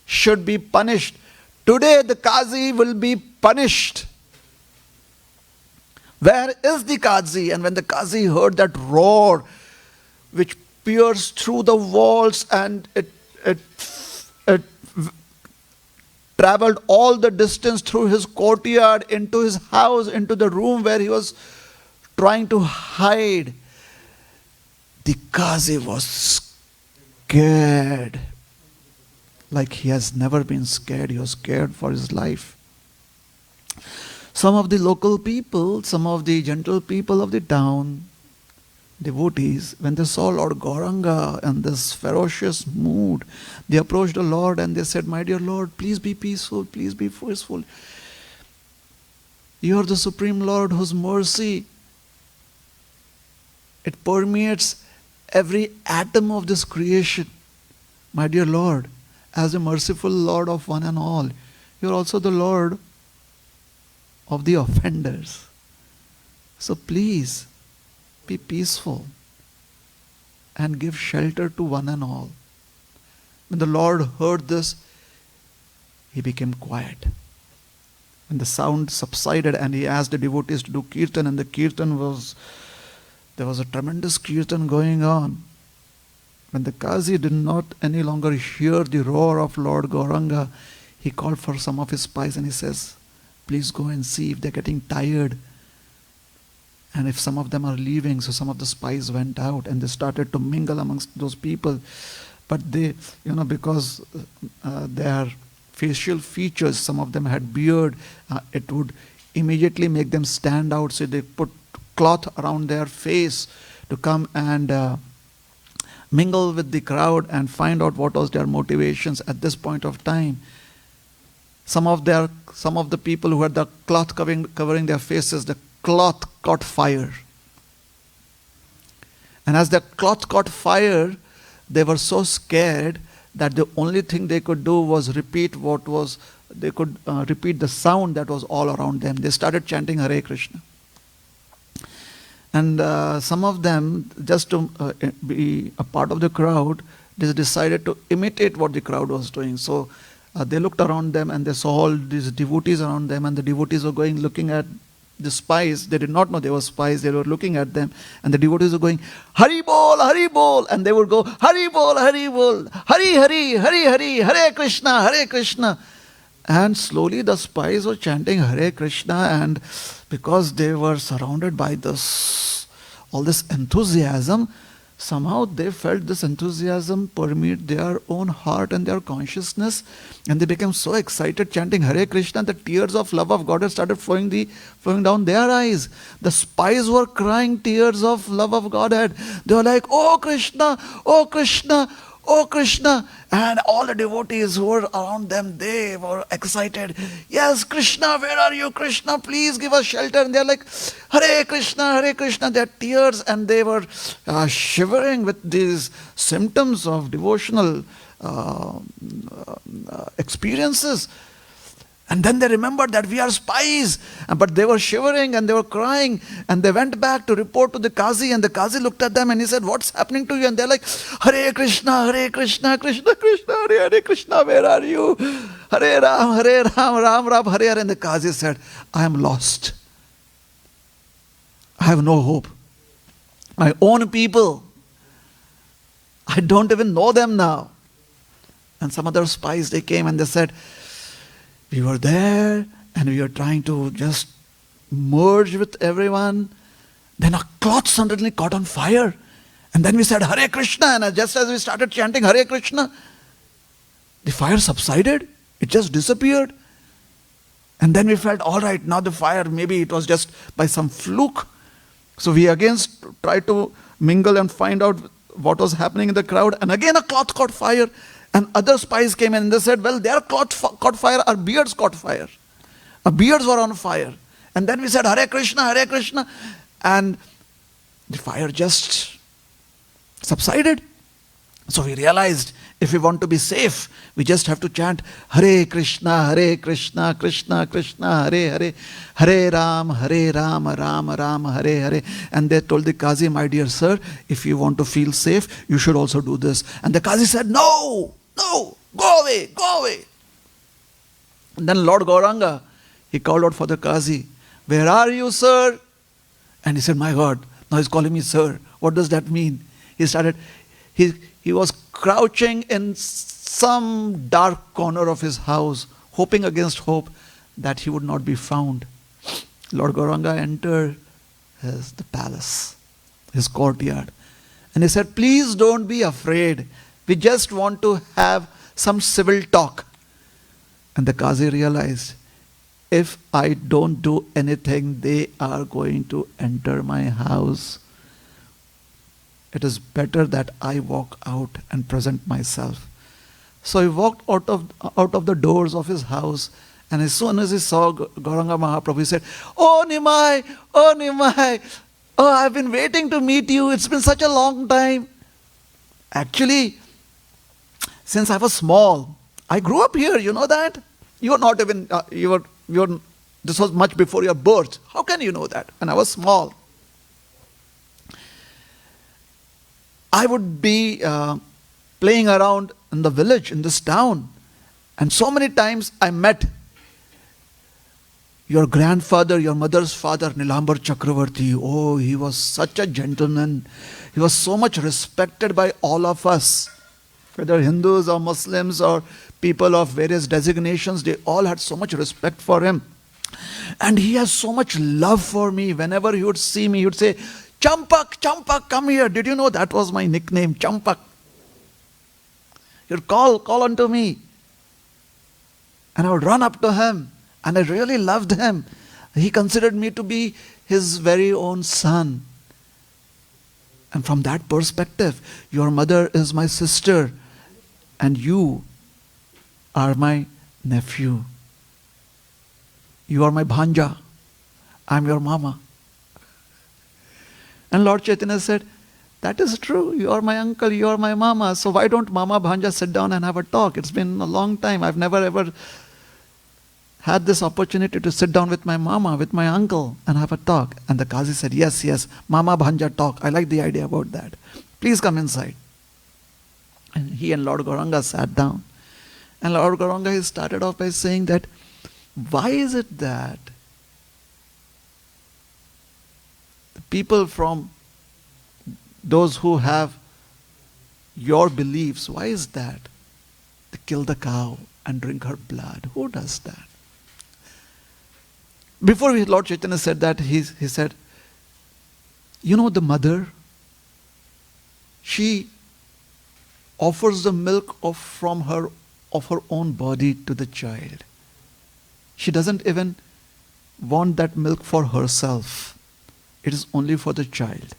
should be punished. Today the Qazi will be punished. Where is the Qazi? And when the Qazi heard that roar, which pierced through the walls, and it traveled all the distance through his courtyard, into his house, into the room where he was trying to hide, the Qazi was scared. Like he has never been scared. He was scared for his life. Some of the local people, some of the gentle people of the town, devotees, when they saw Lord Gauranga in this ferocious mood, they approached the Lord and they said, "My dear Lord, please be peaceful, please be peaceful. You are the Supreme Lord whose mercy, it permeates every atom of this creation. My dear Lord, as a merciful Lord of one and all, you are also the Lord of the offenders. So please be peaceful and give shelter to one and all." When the Lord heard this, he became quiet. When the sound subsided and he asked the devotees to do kirtan, and the kirtan there was a tremendous kirtan going on. When the Qazi did not any longer hear the roar of Lord Gauranga, he called for some of his spies and he says, "Please go and see if they're getting tired and if some of them are leaving." So some of the spies went out and they started to mingle amongst those people. But they, because their facial features, some of them had beard, it would immediately make them stand out. So they put cloth around their face to come and mingle with the crowd and find out what was their motivations at this point of time. Some of the people who had the cloth covering their faces, the cloth caught fire. And as the cloth caught fire, they were so scared that the only thing they could do was repeat repeat the sound that was all around them. They started chanting Hare Krishna. And some of them, just to be a part of the crowd, they decided to imitate what the crowd was doing. So they looked around them and they saw all these devotees around them, and the devotees were looking at the spies. They did not know they were spies. They were looking at them, and the devotees were going, "Hari Bol, Hari Bol," and they would go, "Hari Bol, Hari Bol, Hari Hari, Hari Hari, Hare Krishna, Hare Krishna." And slowly the spies were chanting Hare Krishna, and because they were surrounded by all this enthusiasm, somehow they felt this enthusiasm permeate their own heart and their consciousness, and they became so excited chanting Hare Krishna that tears of love of God had started flowing down their eyes. The spies were crying tears of love of Godhead. They were like, "Oh Krishna, oh Krishna, oh Krishna." And all the devotees who were around them, they were excited. "Yes, Krishna, where are you? Krishna, please give us shelter." And they're like, "Hare Krishna, Hare Krishna." Their tears, and they were shivering with these symptoms of devotional experiences. And then they remembered that we are spies. But they were shivering and they were crying. And they went back to report to the Qazi. And the Qazi looked at them and he said, "What's happening to you?" And they're like, "Hare Krishna, Hare Krishna, Krishna Krishna, Hare Hare, Krishna, where are you? Hare Ram, Ram Ram, Hare Hare." And the Qazi said, "I am lost. I have no hope. My own people, I don't even know them now." And some other spies, they came and they said, "We were there and we were trying to just merge with everyone. Then a cloth suddenly caught on fire. And then we said Hare Krishna, and just as we started chanting Hare Krishna, the fire subsided. It just disappeared. And then we felt, all right, now the fire, maybe it was just by some fluke." So we again tried to mingle and find out what was happening in the crowd. And again a cloth caught fire. And other spies came in and they said, "Well, their cloth caught fire, our beards caught fire. Our beards were on fire." And then we said, "Hare Krishna, Hare Krishna." And the fire just subsided. So we realized, if we want to be safe, we just have to chant Hare Krishna, Hare Krishna, Krishna Krishna, Hare Hare, Hare Ram, Ram Ram, Hare Hare. And they told the Qazi, "My dear sir, if you want to feel safe, you should also do this." And the Qazi said, "No, go away, go away." And then Lord Gauranga, He called out for the Qazi. Where are you, sir? And he said, my God, now he's calling me sir. What does that mean? He was crouching in some dark corner of his house, hoping against hope that he would not be found. Lord Gauranga entered the palace, his courtyard. And he said, please don't be afraid. We just want to have some civil talk. And the Qazi realized, if I don't do anything, they are going to enter my house. It is better that I walk out and present myself. So he walked out of the doors of his house, and as soon as he saw Gauranga Mahaprabhu, he said, oh Nimai, oh, I've been waiting to meet you. It's been such a long time. Actually, since I was small, I grew up here, you know that? You were not even, this was much before your birth. How can you know that? When I was small, I would be playing around in the village, in this town. And so many times I met your grandfather, your mother's father, Nilambar Chakravarti. Oh, he was such a gentleman. He was so much respected by all of us. Whether Hindus or Muslims or people of various designations, they all had so much respect for him. And he has so much love for me. Whenever he would see me, he would say, Champak, Champak, come here. Did you know that was my nickname, Champak? He would call unto me. And I would run up to him. And I really loved him. He considered me to be his very own son. And from that perspective, your mother is my sister. And you are my nephew. You are my bhanja. I am your mama. And Lord Chaitanya said, that is true. You are my uncle, you are my mama. So why don't mama bhanja sit down and have a talk? It's been a long time. I've never ever had this opportunity to sit down with my mama, with my uncle and have a talk. And the Qazi said, yes, mama bhanja talk. I like the idea about that. Please come inside. And he and Lord Gauranga sat down. And Lord Gauranga, he started off by saying that, why is it that the people from those who have your beliefs, why is that they kill the cow and drink her blood? Who does that? Before Lord Chaitanya said that, he said, you know the mother, she offers the milk of her own body to the child. She doesn't even want that milk for herself. It is only for the child.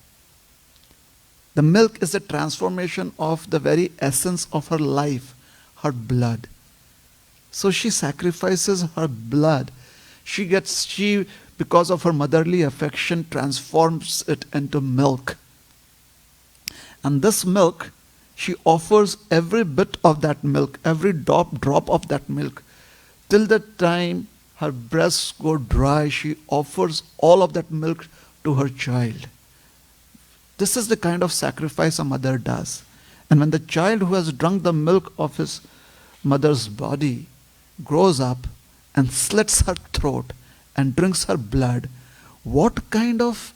The milk is a transformation of the very essence of her life, her blood. So she sacrifices her blood. She, because of her motherly affection, transforms it into milk. And this milk, she offers every bit of that milk, every drop of that milk. Till the time her breasts go dry, she offers all of that milk to her child. This is the kind of sacrifice a mother does. And when the child who has drunk the milk of his mother's body grows up and slits her throat and drinks her blood, what kind of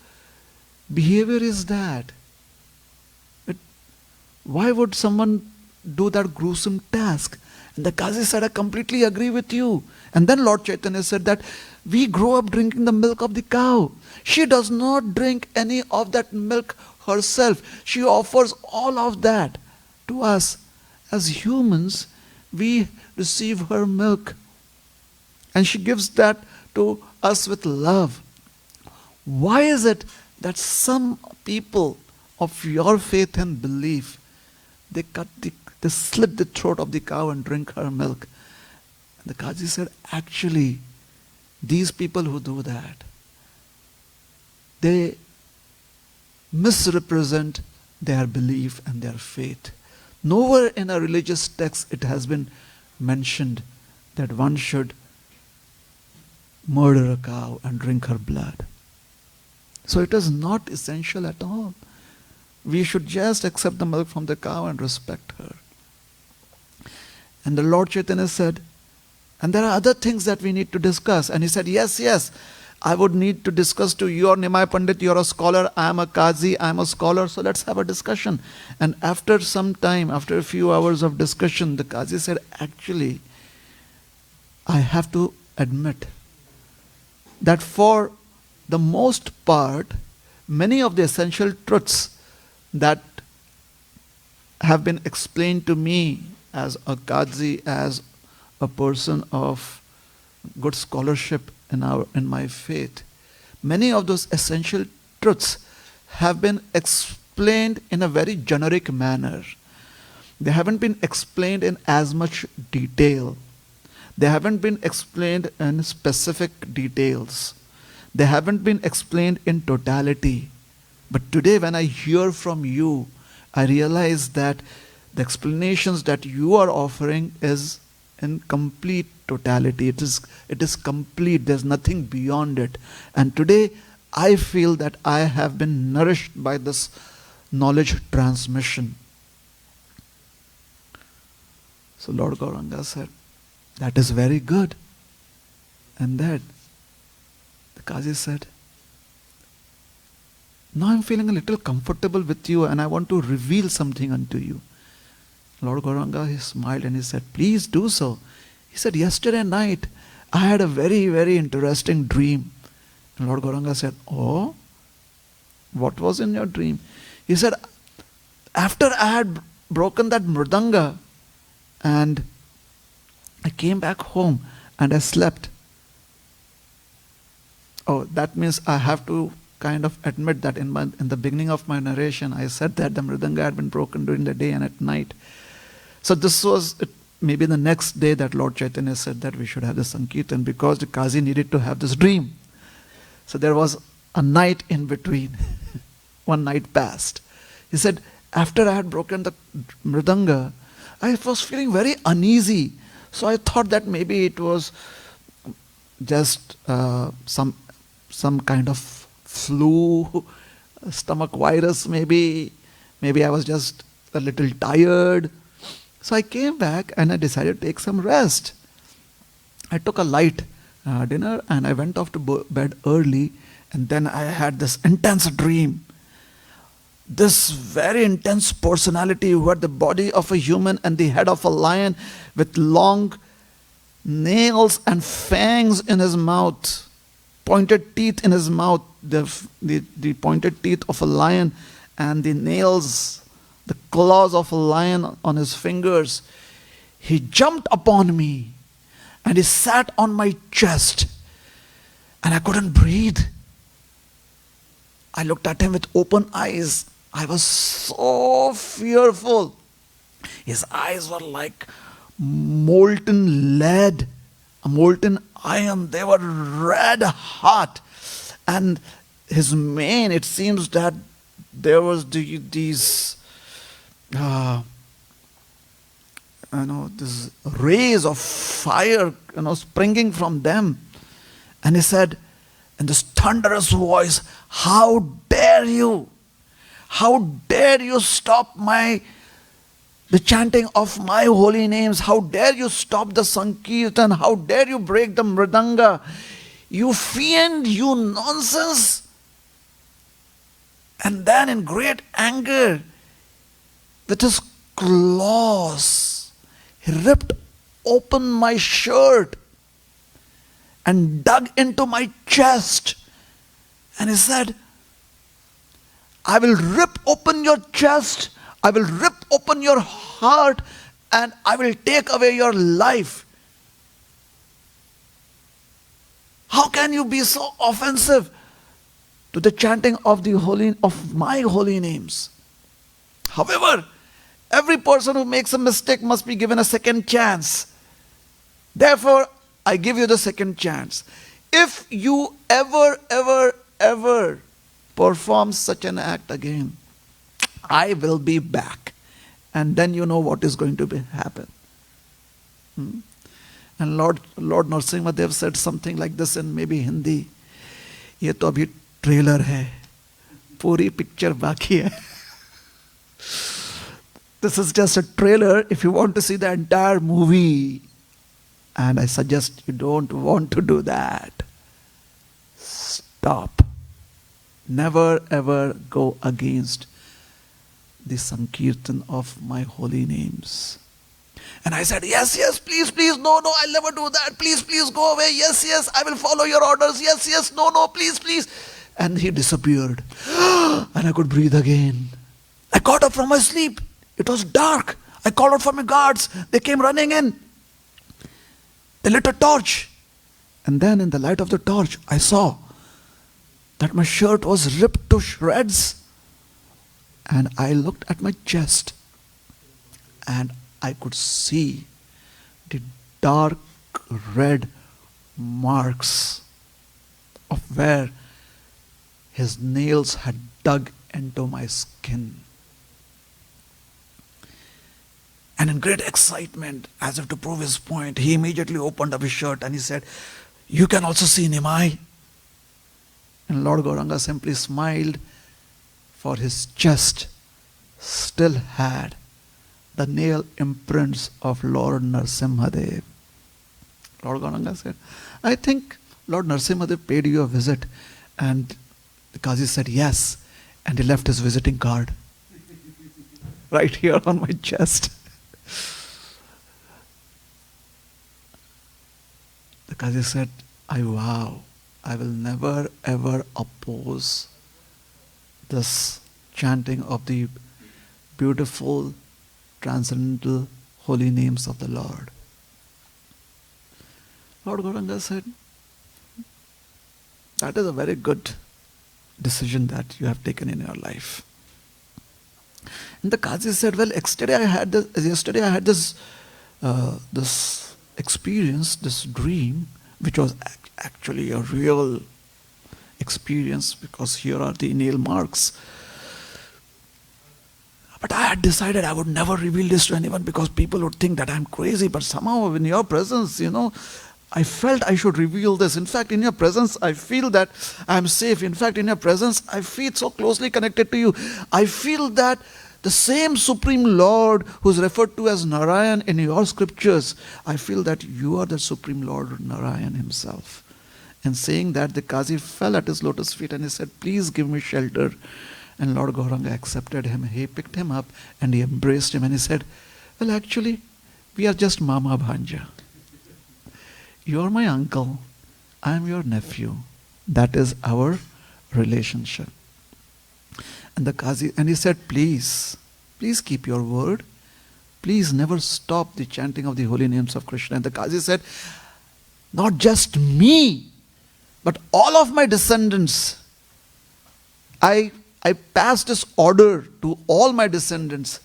behavior is that? Why would someone do that gruesome task? And the Qazi said, I completely agree with you. And then Lord Chaitanya said that we grow up drinking the milk of the cow. She does not drink any of that milk herself. She offers all of that to us. As humans, we receive her milk. And she gives that to us with love. Why is it that some people of your faith and belief, they slit the throat of the cow and drink her milk? And the Qazi said, actually, these people who do that, they misrepresent their belief and their faith. Nowhere in a religious text it has been mentioned that one should murder a cow and drink her blood. So it is not essential at all. We should just accept the milk from the cow and respect her. And the Lord Chaitanya said, And there are other things that we need to discuss. And he said, yes, yes, I would need to discuss to you. You're Nimai Pandit, you're a scholar, I'm a Qazi, I'm a scholar, so let's have a discussion. And after some time, after a few hours of discussion, the Qazi said, actually, I have to admit that for the most part, many of the essential truths that have been explained to me as a Qazi, as a person of good scholarship in my faith, many of those essential truths have been explained in a very generic manner. They haven't been explained in as much detail. They haven't been explained in specific details. They haven't been explained in totality. But today when I hear from you, I realize that the explanations that you are offering is in complete totality. It is complete. There's nothing beyond it. And today I feel that I have been nourished by this knowledge transmission. So Lord Gauranga said, that is very good. And then the Qazi said, now I'm feeling a little comfortable with you and I want to reveal something unto you. Lord Gauranga, he smiled and he said, please do so. He said, yesterday night I had a very, very interesting dream. And Lord Gauranga said, oh, what was in your dream? He said, after I had broken that mridanga and I came back home and I slept. Oh, that means I have to kind of admit that in the beginning of my narration, I said that the mridanga had been broken during the day and at night. So this was maybe the next day that Lord Chaitanya said that we should have the Sankirtan because the Qazi needed to have this dream. So there was a night in between. One night passed. He said, after I had broken the mridanga, I was feeling very uneasy. So I thought that maybe it was just some kind of flu, stomach virus maybe. Maybe I was just a little tired. So I came back and I decided to take some rest. I took a light dinner and I went off to bed early, and then I had this intense dream. This very intense personality who had the body of a human and the head of a lion with long nails and fangs in his mouth, pointed teeth in his mouth, the pointed teeth of a lion and the nails, the claws of a lion on his fingers. He jumped upon me and he sat on my chest and I couldn't breathe. I looked at him with open eyes. I was so fearful. His eyes were like molten lead, a molten iron. They were red hot. And his mane, it seems that there was these these rays of fire, springing from them. And he said in this thunderous voice, how dare you? How dare you stop the chanting of my holy names? How dare you stop the Sankirtan? How dare you break the mridanga? You fiend, you nonsense. And then in great anger, with his claws, he ripped open my shirt and dug into my chest. And he said, I will rip open your chest, I will rip open your heart, and I will take away your life. How can you be so offensive to the chanting of my holy names? However, every person who makes a mistake must be given a second chance. Therefore, I give you the second chance. If you ever perform such an act again, I will be back. And then you know what is going to happen. And Lord Narasimha Dev said something like this in maybe Hindi. ये तो अभी trailer है, पूरी picture बाकी है. This is just a trailer. If you want to see the entire movie, And I suggest you don't want to do that. Stop. Never ever go against the Sankirtan of my holy names. And I said, yes, yes, please, please, no, no, I'll never do that. Please, please, go away. Yes, yes, I will follow your orders. Yes, yes, no, no, please, please. And he disappeared. And I could breathe again. I got up from my sleep. It was dark. I called out for my guards. They came running in. They lit a torch. And then in the light of the torch, I saw that my shirt was ripped to shreds. And I looked at my chest. And I could see the dark red marks of where his nails had dug into my skin. And in great excitement, as if to prove his point, he immediately opened up his shirt and he said, you can also see Nimai. And Lord Gauranga simply smiled, for his chest still had the nail imprints of Lord Narasimhadev. Lord Gauranga said, I think Lord Narasimhadev paid you a visit. And the Qazi said, yes. And he left his visiting card right here on my chest. The Qazi said, I vow, I will never ever oppose this chanting of the beautiful, transcendental, holy names of the Lord. Lord Gauranga said, that is a very good decision that you have taken in your life. And the Qazi said, well, yesterday I had this experience, this dream, which was actually a real experience, because here are the nail marks. But I had decided I would never reveal this to anyone, because people would think that I'm crazy. But somehow in your presence, I felt I should reveal this. In fact, in your presence, I feel that I'm safe. In fact, in your presence, I feel so closely connected to you. I feel that the same Supreme Lord who's referred to as Narayan in your scriptures, I feel that you are the Supreme Lord Narayan himself. And saying that, the Qazi fell at his lotus feet and he said, please give me shelter. And Lord Gauranga accepted him. He picked him up and he embraced him and he said, well, actually, we are just Mama Bhanja. You are my uncle. I am your nephew. That is our relationship. And the Qazi, and he said, please keep your word. Please never stop the chanting of the holy names of Krishna. And the Qazi said, not just me, but all of my descendants. I passed this order to all my descendants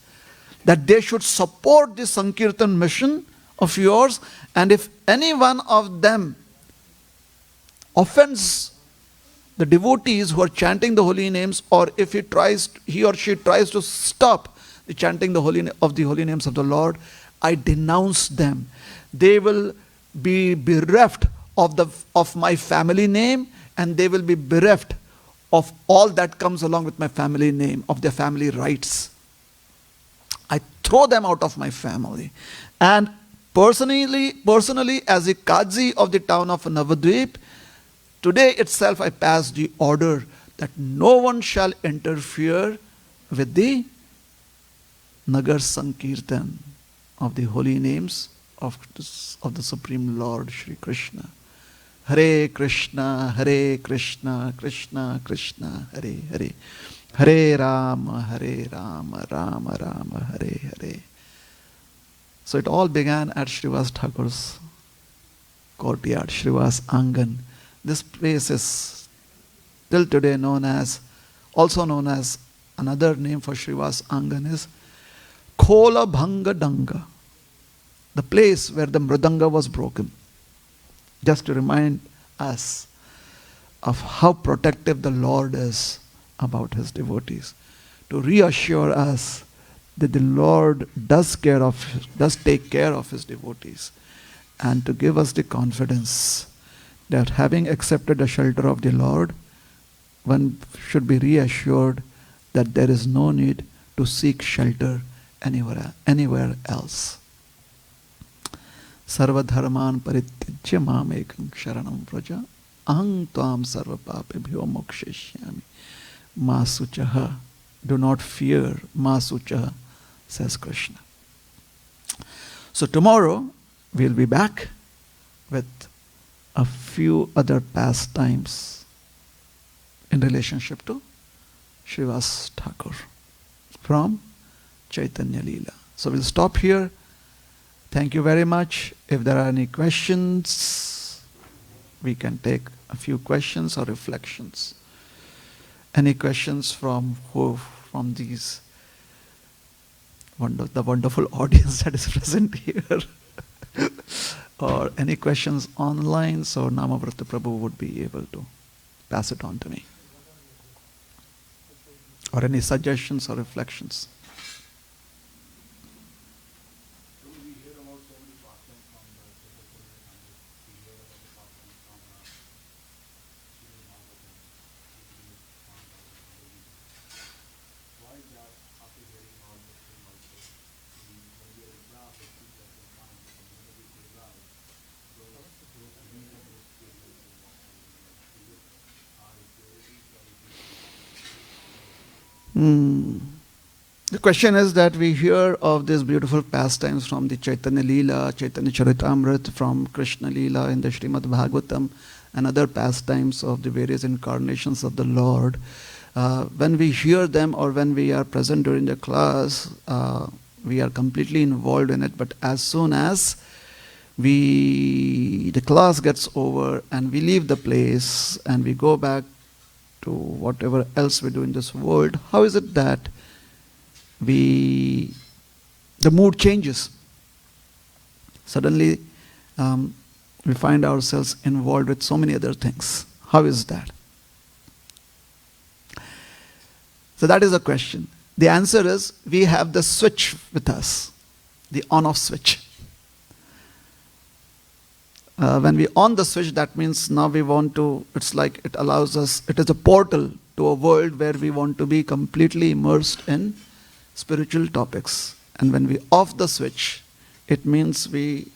that they should support the Sankirtan mission of yours, and if any one of them offends the devotees who are chanting the holy names, or if he or she tries to stop the chanting of the holy names of the Lord, I denounce them. They will be bereft of my family name, and they will be bereft of all that comes along with my family name, of their family rights. I throw them out of my family. And personally, as a Qazi of the town of Navadvip, today itself I pass the order that no one shall interfere with the Nagar Sankirtan of the holy names of the Supreme Lord Shri Krishna. Hare Krishna, Krishna Krishna, Hare Hare. Hare Rama, Rama Rama, Hare Hare. So it all began at Srivas Thakur's courtyard, Srivas Angan. This place is till today also known as, another name for Srivas Angan is Khola Bhanga Danga, the place where the Mridanga was broken. Just to remind us of how protective the Lord is about his devotees. To reassure us that the Lord does take care of his devotees. And to give us the confidence that having accepted the shelter of the Lord, one should be reassured that there is no need to seek shelter anywhere else. Sarvadharman parityajya mamekam sharanam vraja aham tvam sarvapapebhyo moksheshyami ma suchaha. Do not fear, ma suchaha, says Krishna. So tomorrow we'll be back with a few other pastimes in relationship to Srivas Thakur from Chaitanya Leela. So we'll stop here. Thank you very much. If there are any questions, we can take a few questions or reflections. Any questions from these the wonderful audience that is present here? Or any questions online, so Namavrata Prabhu would be able to pass it on to me. Or any suggestions or reflections. The question is that we hear of these beautiful pastimes from the Chaitanya Leela, Chaitanya Charitamrita, from Krishna Leela in the Srimad Bhagavatam, and other pastimes of the various incarnations of the Lord. When we hear them or when we are present during the class, we are completely involved in it. But as soon as the class gets over and we leave the place and we go back to whatever else we do in this world, how is it that the mood changes? Suddenly we find ourselves involved with so many other things. How is that? So that is a question. The answer is we have the switch with us, the on-off switch. When we on the switch, that means now we want to, it's like it allows us, it is a portal to a world where we want to be completely immersed in spiritual topics. And when we off the switch, it means we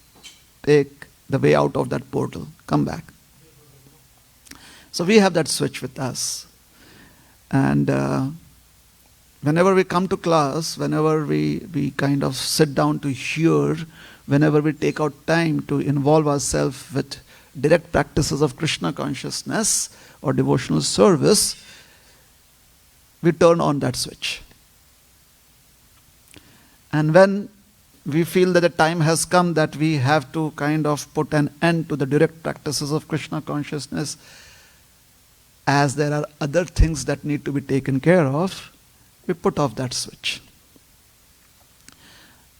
take the way out of that portal, come back. So we have that switch with us. And whenever we come to class, whenever we kind of sit down to hear, whenever we take out time to involve ourselves with direct practices of Krishna consciousness or devotional service, we turn on that switch. And when we feel that the time has come that we have to kind of put an end to the direct practices of Krishna consciousness, as there are other things that need to be taken care of, we put off that switch.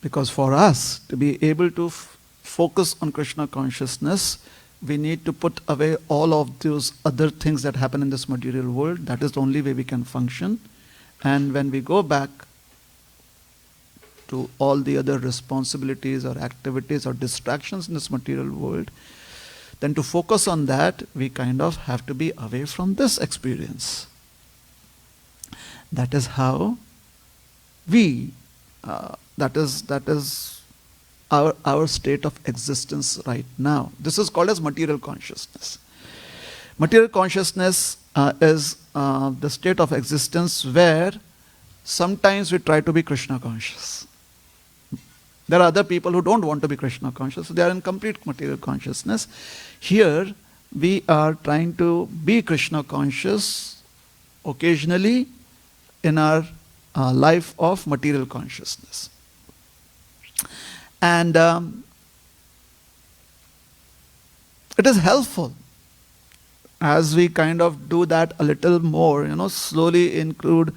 Because for us to be able to focus on Krishna consciousness, we need to put away all of those other things that happen in this material world. That is the only way we can function. And when we go back to all the other responsibilities or activities or distractions in this material world, then to focus on that, we kind of have to be away from this experience. That is how that is our state of existence right now. This is called as material consciousness. Material consciousness is the state of existence where sometimes we try to be Krishna conscious. There are other people who don't want to be Krishna conscious, so they are in complete material consciousness. Here, we are trying to be Krishna conscious occasionally in our life of material consciousness. And it is helpful as we kind of do that a little more, slowly include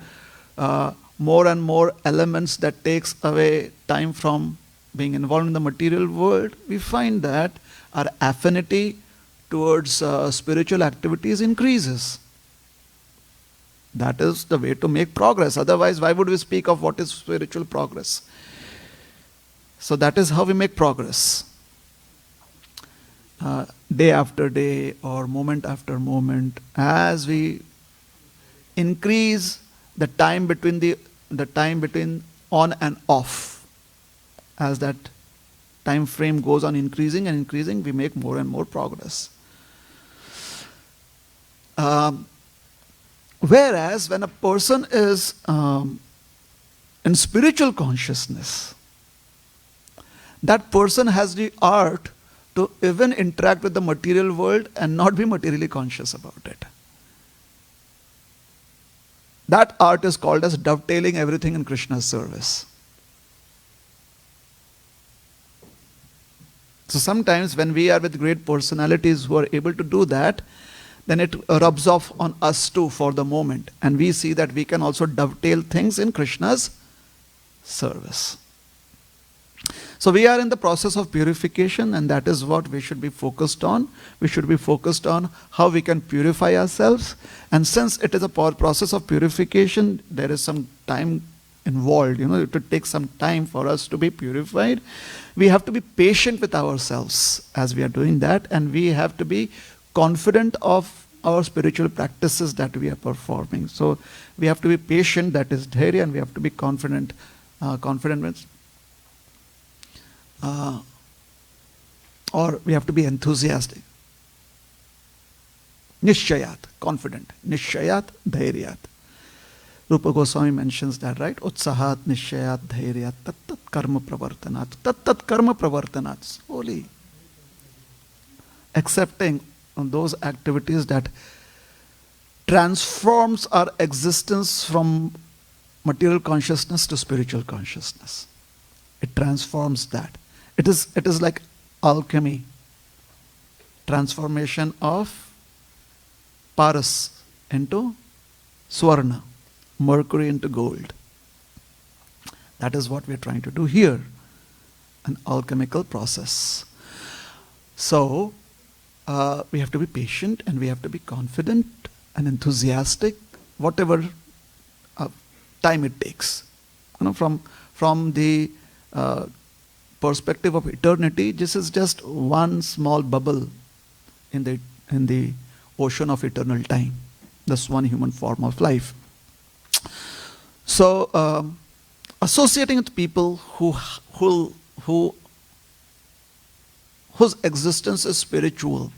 more and more elements that takes away time from being involved in the material world. We find that our affinity towards spiritual activities increases. That is the way to make progress. Otherwise, why would we speak of what is spiritual progress? So that is how we make progress. Day after day or moment after moment, as we increase the time between on and off, as that time frame goes on increasing and increasing, we make more and more progress. Whereas when a person is in spiritual consciousness, that person has the art to even interact with the material world and not be materially conscious about it. That art is called as dovetailing everything in Krishna's service. So sometimes when we are with great personalities who are able to do that, then it rubs off on us too for the moment. And we see that we can also dovetail things in Krishna's service. So we are in the process of purification, and that is what we should be focused on. We should be focused on how we can purify ourselves. And since it is a process of purification, there is some time involved. It will take some time for us to be purified. We have to be patient with ourselves as we are doing that, and we have to be confident of our spiritual practices that we are performing. So we have to be patient, that is dhairya, and we have to be confident. Confident means or we have to be enthusiastic. Nishchayat, confident. Nishchayat, dhairyat. Rupa Goswami mentions that, right? Utsahat, nishchayat, dhairyat, tat karma pravartanat. Tat karma pravartanat. Slowly accepting those activities that transforms our existence from material consciousness to spiritual consciousness. It transforms that. It is like alchemy. Transformation of paras into swarna, mercury into gold. That is what we are trying to do here. An alchemical process. So, we have to be patient and we have to be confident and enthusiastic, whatever time it takes. From the perspective of eternity, this is just one small bubble in the ocean of eternal time. This one human form of life. So, associating with people whose existence is spiritual.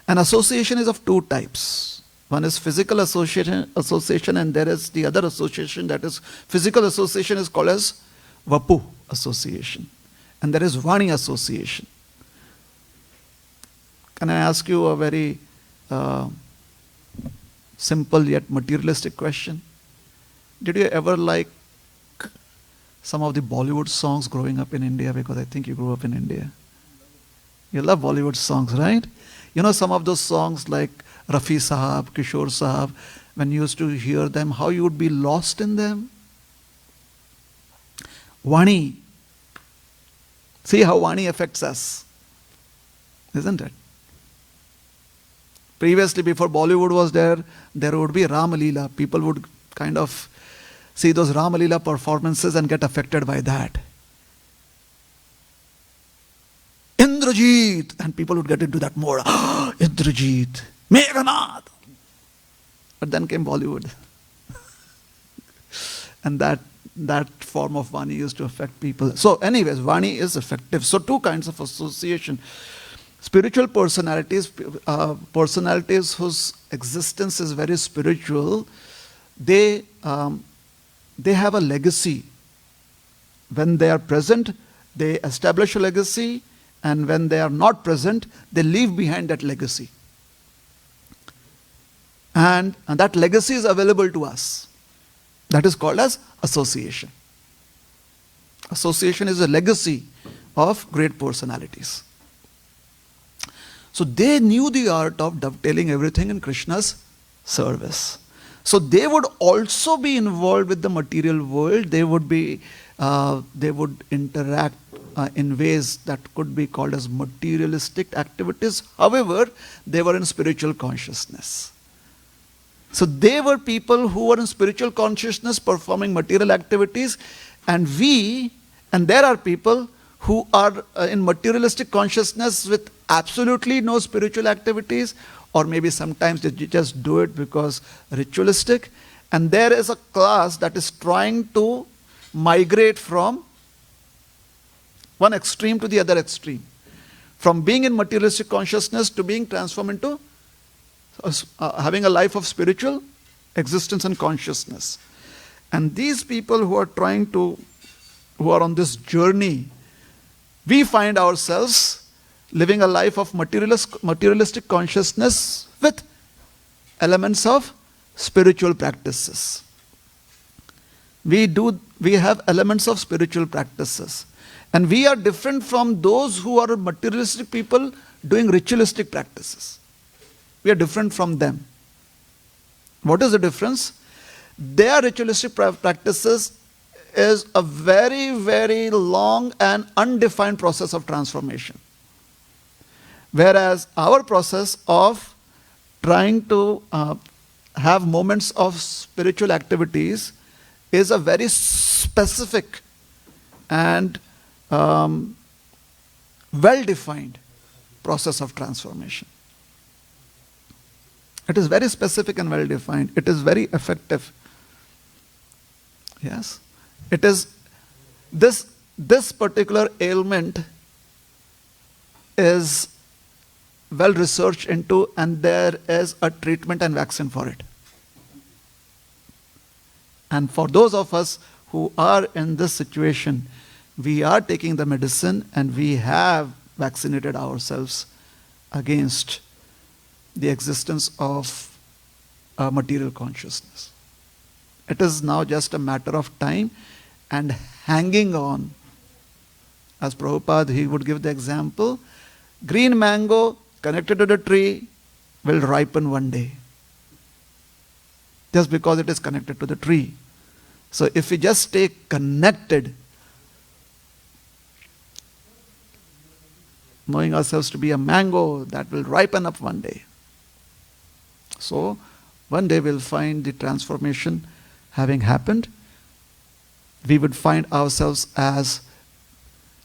An association is of two types. One is physical association, and there is the other association, that is physical association, is called as Vapu association. And there is Vani association. Can I ask you a very simple yet materialistic question? Did you ever like some of the Bollywood songs growing up in India? Because I think you grew up in India. You love Bollywood songs, right? Some of those songs like Rafi Sahab, Kishore Sahab, when you used to hear them, how you would be lost in them. Vani. See how Vani affects us, isn't it? Previously, before Bollywood was there would be Ram Leela. People would kind of see those Ram Leela performances and get affected by that. Indrajit, and people would get into that mode. Indrajit, Meghanath. But then came Bollywood. And that form of Vani used to affect people. So anyways, Vani is effective. So two kinds of association. Spiritual personalities, personalities whose existence is very spiritual, they have a legacy. When they are present, they establish a legacy, and when they are not present, they leave behind that legacy. And that legacy is available to us. That is called as association. Association is a legacy of great personalities. So they knew the art of dovetailing everything in Krishna's service. So they would also be involved with the material world. They would interact in ways that could be called as materialistic activities. However, they were in spiritual consciousness. So they were people who were in spiritual consciousness performing material activities, and there are people who are in materialistic consciousness with absolutely no spiritual activities, or maybe sometimes they just do it because ritualistic. And there is a class that is trying to migrate from one extreme to the other extreme. From being in materialistic consciousness to being transformed into having a life of spiritual existence and consciousness. And these people who are on this journey, we find ourselves living a life of materialistic consciousness with elements of spiritual practices. We have elements of spiritual practices. And we are different from those who are materialistic people doing ritualistic practices. We are different from them. What is the difference? Their ritualistic practices is a very, very long and undefined process of transformation. Whereas our process of trying to have moments of spiritual activities is a very specific and well-defined process of transformation. It is very specific and well-defined. It is very effective. Yes. It is this particular ailment is well researched into, and there is a treatment and vaccine for it. And for those of us who are in this situation, we are taking the medicine and we have vaccinated ourselves against the existence of material consciousness. It is now just a matter of time and hanging on. As Prabhupada, he would give the example, green mango connected to the tree will ripen one day. Just because it is connected to the tree. So if we just stay connected, knowing ourselves to be a mango that will ripen up one day. So one day we'll find the transformation having happened. We would find ourselves as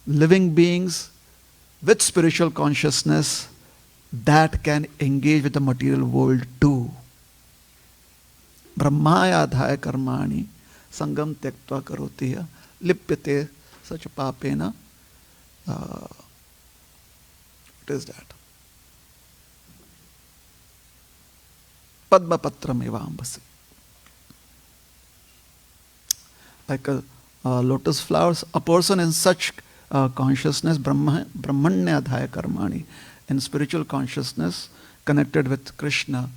living beings with spiritual consciousness that can engage with the material world too. Brahmaya adhaya karmani sangam tyaktva karotiya lipyate sacha papena. What is that? Padma patram evambasi. Like a lotus flowers, a person in such consciousness, brahmanya adhaya karmani, in spiritual consciousness, connected with Krishna,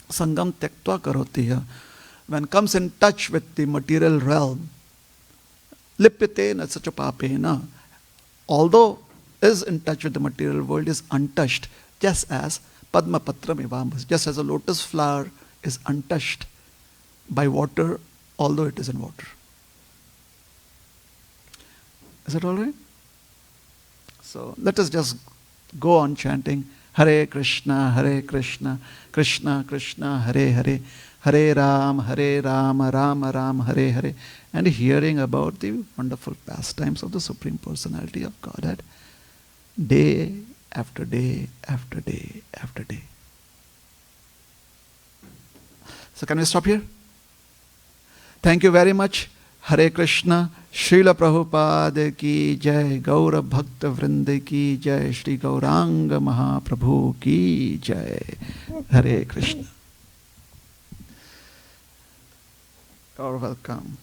sangam tyaktva karotiya, when comes in touch with the material realm, lipyate na sacha papena, although is in touch with the material world, is untouched, just as Padma Patram Evambas, just as a lotus flower is untouched by water, although it is in water. Is that all right? So let us just go on chanting Hare Krishna, Krishna Krishna, Hare Hare, Hare Rama, Rama Rama, Hare Hare, and hearing about the wonderful pastimes of the Supreme Personality of Godhead, day after day after day after day. So can we stop here? Thank you very much. Hare Krishna. Srila Prabhupada ki jai. Gaura Bhakta Vrinda ki jai. Shri Gauranga Mahaprabhu ki jai. Hare Krishna. You're welcome.